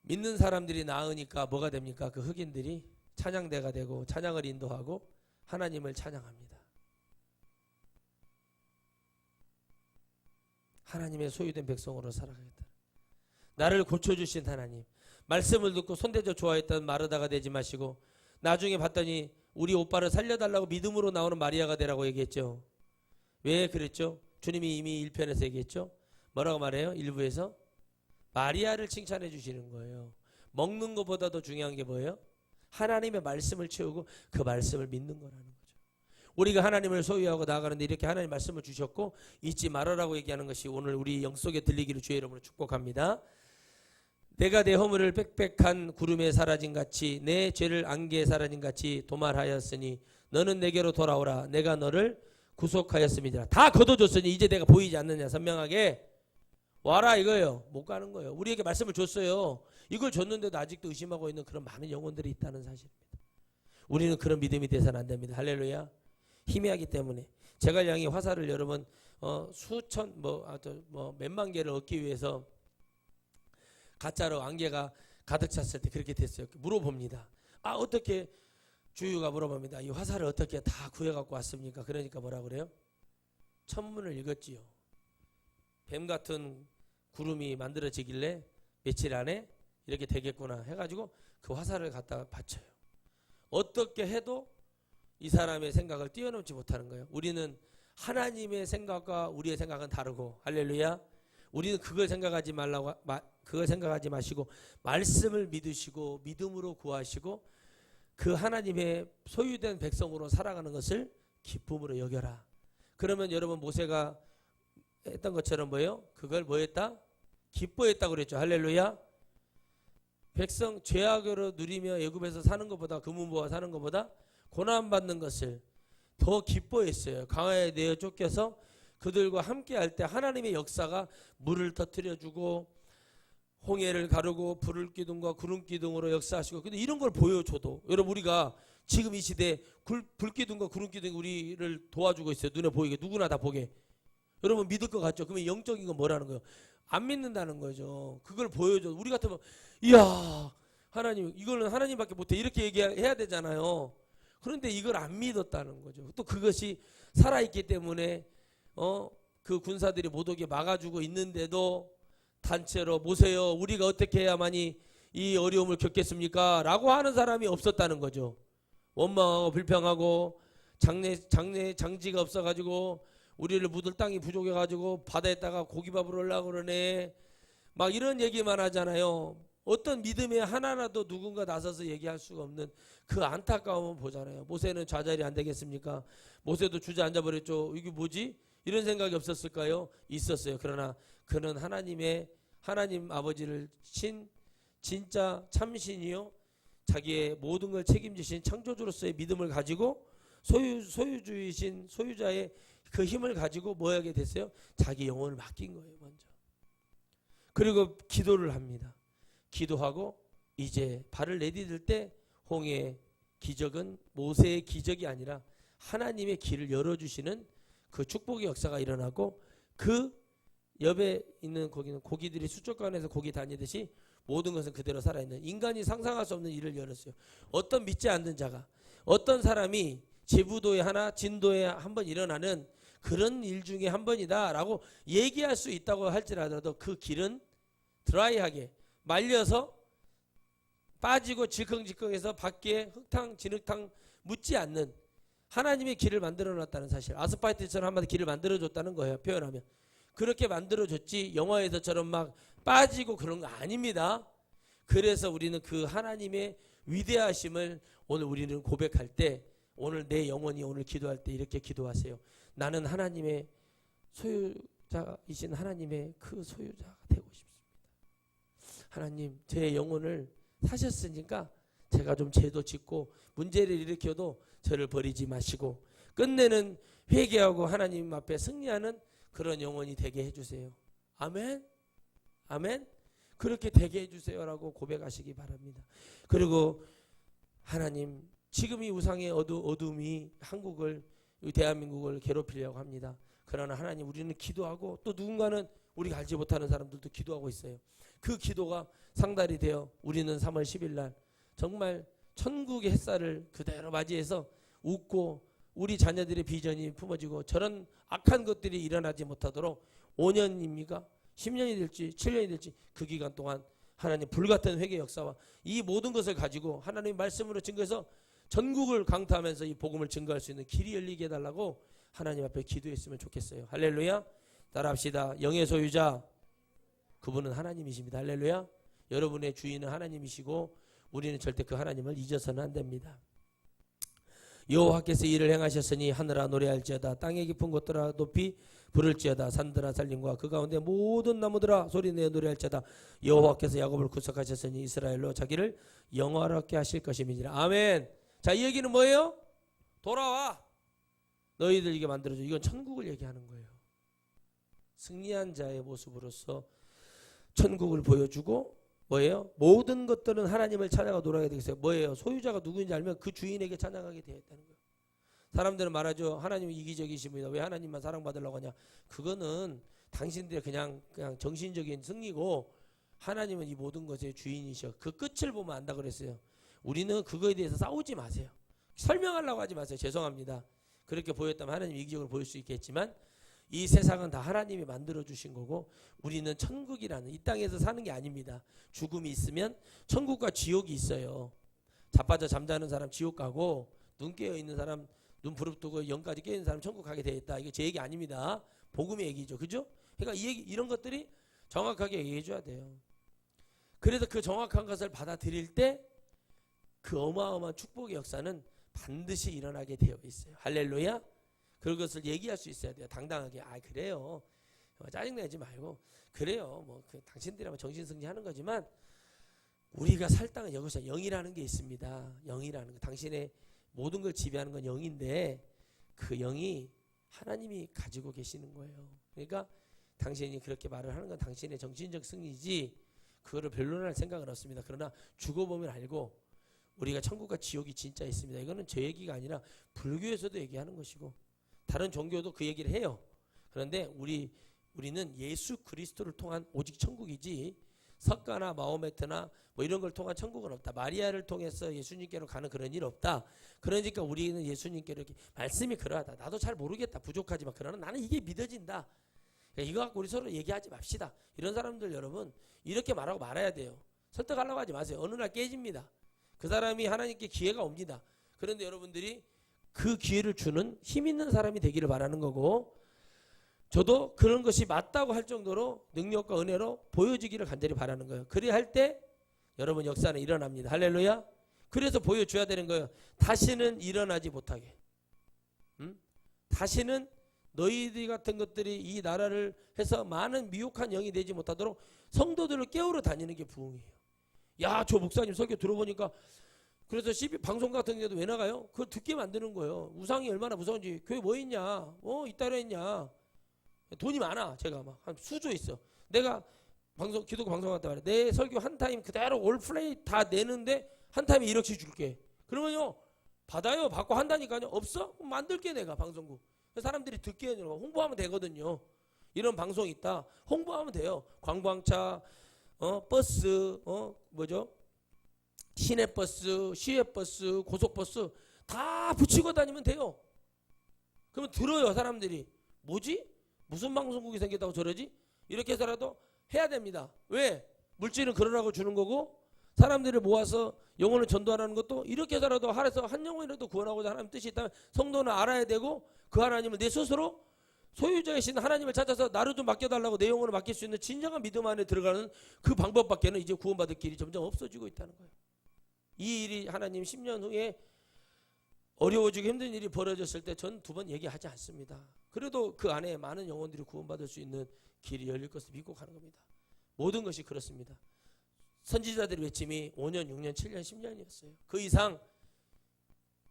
믿는 사람들이 나으니까 뭐가 됩니까? 그 흑인들이 찬양대가 되고 찬양을 인도하고 하나님을 찬양합니다. 하나님의 소유된 백성으로 살아가겠다. 나를 고쳐주신 하나님, 말씀을 듣고 손대져 좋아했던 마르다가 되지 마시고 나중에 봤더니 우리 오빠를 살려달라고 믿음으로 나오는 마리아가 되라고 얘기했죠. 왜 그랬죠? 주님이 이미 1편에서 얘기했죠. 뭐라고 말해요? 1부에서 마리아를 칭찬해 주시는 거예요. 먹는 것보다 더 중요한 게 뭐예요? 하나님의 말씀을 채우고 그 말씀을 믿는 거라는 거죠. 우리가 하나님을 소유하고 나아가는데 이렇게 하나님 말씀을 주셨고 잊지 말아라고 얘기하는 것이 오늘 우리 영 속에 들리기를 주의 이름으로 축복합니다. 내가 내 허물을 빽빽한 구름에 사라진 같이 내 죄를 안개에 사라진 같이 도말하였으니 너는 내게로 돌아오라. 내가 너를 구속하였음이니라. 다 걷어줬으니 이제 내가 보이지 않느냐. 선명하게 와라 이거예요. 못 가는 거예요. 우리에게 말씀을 줬어요. 이걸 줬는데도 아직도 의심하고 있는 그런 많은 영혼들이 있다는 사실입니다. 우리는 그런 믿음이 돼서는 안 됩니다. 할렐루야. 희미하기 때문에 제갈량이 화살을 여러분 수천 몇만 개를 얻기 위해서 가짜로 안개가 가득 찼을 때 그렇게 됐어요. 물어봅니다. 어떻게 주유가 물어봅니다. 이 화살을 어떻게 다 구해갖고 왔습니까? 그러니까 뭐라 그래요? 천문을 읽었지요. 뱀 같은 구름이 만들어지길래 며칠 안에 이렇게 되겠구나 해가지고 그 화살을 갖다가 바쳐요. 어떻게 해도 이 사람의 생각을 뛰어넘지 못하는 거예요. 우리는 하나님의 생각과 우리의 생각은 다르고 할렐루야. 우리는 그걸 생각하지 말라고 그걸 생각하지 마시고 말씀을 믿으시고 믿음으로 구하시고 그 하나님의 소유된 백성으로 살아가는 것을 기쁨으로 여겨라. 그러면 여러분 모세가 했던 것처럼 뭐예요? 그걸 뭐 했다? 기뻐했다고 그랬죠. 할렐루야. 백성 죄악으로 누리며 애굽에서 사는 것보다, 금은보화 사는 것보다 고난받는 것을 더 기뻐했어요. 광야에 내어 쫓겨서 그들과 함께 할 때 하나님의 역사가 물을 터뜨려주고 홍해를 가르고 불을 기둥과 구름 기둥으로 역사하시고, 근데 이런 걸 보여줘도 여러분, 우리가 지금 이 시대에 불 기둥과 구름 기둥이 우리를 도와주고 있어요. 눈에 보이게, 누구나 다 보게. 여러분 믿을 것 같죠? 그러면 영적인 건 뭐라는 거예요? 안 믿는다는 거죠. 그걸 보여줘. 우리 같으면 이야, 하나님, 이거는 하나님밖에 못해, 이렇게 얘기해야 되잖아요. 그런데 이걸 안 믿었다는 거죠. 또 그것이 살아있기 때문에 그 군사들이 못 오게 막아주고 있는데도 단체로 모세요, 우리가 어떻게 해야만이 이 어려움을 겪겠습니까? 라고 하는 사람이 없었다는 거죠. 원망하고 불평하고 장지가 없어가지고 우리를 묻을 땅이 부족해가지고 바다에다가 고기밥을 올라고 그러네, 막 이런 얘기만 하잖아요. 어떤 믿음의 하나라도 누군가 나서서 얘기할 수가 없는 그 안타까움을 보잖아요. 모세는 좌절이 안 되겠습니까? 모세도 주저앉아 버렸죠. 이게 뭐지? 이런 생각이 없었을까요? 있었어요. 그러나 그는 하나님 아버지를 진짜 참신이요, 자기의 모든 걸 책임지신 창조주로서의 믿음을 가지고 소유주이신 소유자의 그 힘을 가지고 뭐 하게 됐어요? 자기 영혼을 맡긴 거예요, 먼저. 그리고 기도를 합니다. 기도하고 이제 발을 내디딜 때 홍해의 기적은 모세의 기적이 아니라 하나님의 길을 열어주시는 그 축복의 역사가 일어나고, 그 옆에 있는 고기들이 수족관에서 고기 다니듯이 모든 것은 그대로 살아있는, 인간이 상상할 수 없는 일을 열었어요. 어떤 믿지 않는 자가, 어떤 사람이 제부도에 하나 진도에 한 번 일어나는 그런 일 중에 한 번이다 라고 얘기할 수 있다고 할지라도 그 길은 드라이하게 말려서 빠지고 질컹질컹해서 밖에 흙탕 진흙탕 묻지 않는 하나님의 길을 만들어 놨다는 사실, 아스팔트처럼 한마디 길을 만들어 줬다는 거예요, 표현하면. 그렇게 만들어 줬지 영화에서처럼 막 빠지고 그런 거 아닙니다. 그래서 우리는 그 하나님의 위대하심을 오늘 우리는 고백할 때, 오늘 내 영혼이 오늘 기도할 때 이렇게 기도하세요. 나는 하나님의 소유자이신 하나님의 그 소유자가 되고 싶습니다. 하나님, 제 영혼을 사셨으니까 제가 좀 죄도 짓고 문제를 일으켜도 저를 버리지 마시고 끝내는 회개하고 하나님 앞에 승리하는 그런 영혼이 되게 해주세요. 아멘. 아멘. 그렇게 되게 해주세요라고 고백하시기 바랍니다. 그리고 하나님, 지금 이 우상의 어둠이 한국을, 대한민국을 괴롭히려고 합니다. 그러나 하나님, 우리는 기도하고 또 누군가는 우리가 알지 못하는 사람들도 기도하고 있어요. 그 기도가 상달이 되어 우리는 3월 10일 날 정말 천국의 햇살을 그대로 맞이해서 웃고 우리 자녀들의 비전이 품어지고 저런 악한 것들이 일어나지 못하도록 5년입니까? 10년이 될지 7년이 될지 그 기간 동안 하나님 불같은 회개 역사와 이 모든 것을 가지고 하나님의 말씀으로 증거해서 전국을 강타하면서 이 복음을 증거할 수 있는 길이 열리게 해달라고 하나님 앞에 기도했으면 좋겠어요. 할렐루야. 따라합시다. 영의 소유자, 그분은 하나님이십니다. 할렐루야. 여러분의 주인은 하나님이시고 우리는 절대 그 하나님을 잊어서는 안 됩니다. 여호와께서 이를 행하셨으니 하늘아 노래할지어다, 땅의 깊은 곳들아 높이 부를지어다, 산들아 산림과 그 가운데 모든 나무들아 소리내어 노래할지어다. 여호와께서 야곱을 구속하셨으니 이스라엘로 자기를 영화롭게 하실 것임이니라. 아멘. 자, 이 얘기는 뭐예요? 돌아와, 너희들 이게 만들어줘. 이건 천국을 얘기하는 거예요. 승리한 자의 모습으로서 천국을 보여주고, 뭐예요? 모든 것들은 하나님을 찬양하고 돌아가게 되겠어요. 뭐예요? 소유자가 누구인지 알면 그 주인에게 찬양하게 되어 있다는 거예요. 사람들은 말하죠. 하나님은 이기적이십니다. 왜 하나님만 사랑받으려고 하냐? 그거는 당신들의 그냥 정신적인 승리고, 하나님은 이 모든 것의 주인이셔. 그 끝을 보면 안다 그랬어요. 우리는 그거에 대해서 싸우지 마세요. 설명하려고 하지 마세요. 죄송합니다. 그렇게 보였다면 하나님 이기적으로 보일 수 있겠지만 이 세상은 다 하나님이 만들어 주신 거고, 우리는 천국이라는 이 땅에서 사는 게 아닙니다. 죽음이 있으면 천국과 지옥이 있어요. 자빠져 잠자는 사람 지옥 가고, 눈 깨어 있는 사람, 눈 부릅뜨고 영까지 깨어 있는 사람 천국 가게 돼 있다. 이게 제 얘기 아닙니다. 복음의 얘기죠. 그죠? 그러니까 이 얘기, 이런 것들이 정확하게 얘기해 줘야 돼요. 그래서 그 정확한 것을 받아들일 때 그 어마어마한 축복의 역사는 반드시 일어나게 되어 있어요. 할렐루야. 그것을 얘기할 수 있어야 돼요. 당당하게. 아, 그래요. 짜증내지 말고 그래요. 그 당신들이 정신승리하는 거지만 우리가 살 땅은 여기서 영이라는 게 있습니다. 영이라는 거. 당신의 모든 걸 지배하는 건 영인데 그 영이 하나님이 가지고 계시는 거예요. 그러니까 당신이 그렇게 말을 하는 건 당신의 정신적 승리지 그거를 변론할 생각은 없습니다. 그러나 죽어보면 알고 우리가 천국과 지옥이 진짜 있습니다. 이거는 제 얘기가 아니라 불교에서도 얘기하는 것이고 다른 종교도 그 얘기를 해요. 그런데 우리는 예수 그리스도를 통한 오직 천국이지 석가나 마호메트나 이런 걸 통한 천국은 없다. 마리아를 통해서 예수님께로 가는 그런 일 없다. 그러니까 우리는 예수님께로 이렇게 말씀이 그러하다. 나도 잘 모르겠다. 부족하지만 그러나 나는 이게 믿어진다. 그러니까 이거 갖고 우리 서로 얘기하지 맙시다. 이런 사람들 여러분 이렇게 말하고 말아야 돼요. 설득하려고 하지 마세요. 어느 날 깨집니다. 그 사람이 하나님께 기회가 옵니다. 그런데 여러분들이 그 기회를 주는 힘 있는 사람이 되기를 바라는 거고 저도 그런 것이 맞다고 할 정도로 능력과 은혜로 보여지기를 간절히 바라는 거예요. 그래야 할 때 여러분 역사는 일어납니다. 할렐루야. 그래서 보여줘야 되는 거예요. 다시는 일어나지 못하게. 다시는 너희들 같은 것들이 이 나라를 해서 많은 미혹한 영이 되지 못하도록 성도들을 깨우러 다니는 게 부흥이에요. 야, 저 목사님 설교 들어보니까 그래서 방송 같은 데도 왜 나가요? 그걸 듣게 만드는 거예요. 우상이 얼마나 무서운지. 교회 뭐 있냐? 이따라 했냐? 돈이 많아. 제가 막 한 수조 있어. 내가 기독교 방송할 때 말이야. 내 설교 한 타임 그대로 올 플레이 다 내는데 한 타임에 1억씩 줄게. 그러면요. 받아요. 받고 한다니까요. 없어? 그럼 만들게 내가 방송국. 사람들이 듣게 홍보하면 되거든요. 이런 방송이 있다. 홍보하면 돼요. 관광차, 버스, 시내버스, 시외버스, 고속버스 다 붙이고 다니면 돼요. 그러면 들어요. 사람들이. 뭐지? 무슨 방송국이 생겼다고 저러지? 이렇게 해서라도 해야 됩니다. 왜? 물질은 그러라고 주는 거고 사람들을 모아서 영혼을 전도하라는 것도 이렇게 해서라도 하래서 한 영혼이라도 구원하고자 하나님 뜻이 있다면 성도는 알아야 되고 그 하나님을 내 스스로 소유자이신 하나님을 찾아서 나를 좀 맡겨달라고 내 영혼을 맡길 수 있는 진정한 믿음 안에 들어가는 그 방법밖에는 이제 구원받을 길이 점점 없어지고 있다는 거예요. 이 일이 하나님 10년 후에 어려워지고 힘든 일이 벌어졌을 때 전 두 번 얘기하지 않습니다. 그래도 그 안에 많은 영혼들이 구원받을 수 있는 길이 열릴 것을 믿고 가는 겁니다. 모든 것이 그렇습니다. 선지자들의 외침이 5년, 6년, 7년, 10년이었어요. 그 이상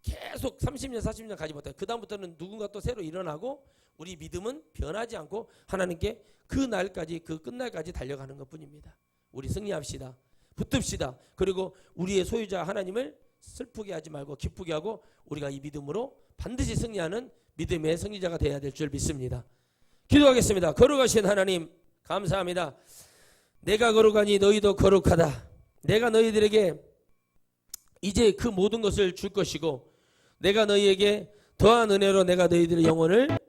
계속 30년, 40년 가지 못해요. 그 다음부터는 누군가 또 새로 일어나고 우리 믿음은 변하지 않고 하나님께 그 날까지 그 끝날까지 달려가는 것뿐입니다. 우리 승리합시다. 붙듭시다. 그리고 우리의 소유자 하나님을 슬프게 하지 말고 기쁘게 하고 우리가 이 믿음으로 반드시 승리하는 믿음의 승리자가 되어야 될 줄 믿습니다. 기도하겠습니다. 거룩하신 하나님 감사합니다. 내가 거룩하니 너희도 거룩하다. 내가 너희들에게 이제 그 모든 것을 줄 것이고 내가 너희에게 더한 은혜로 내가 너희들의 영혼을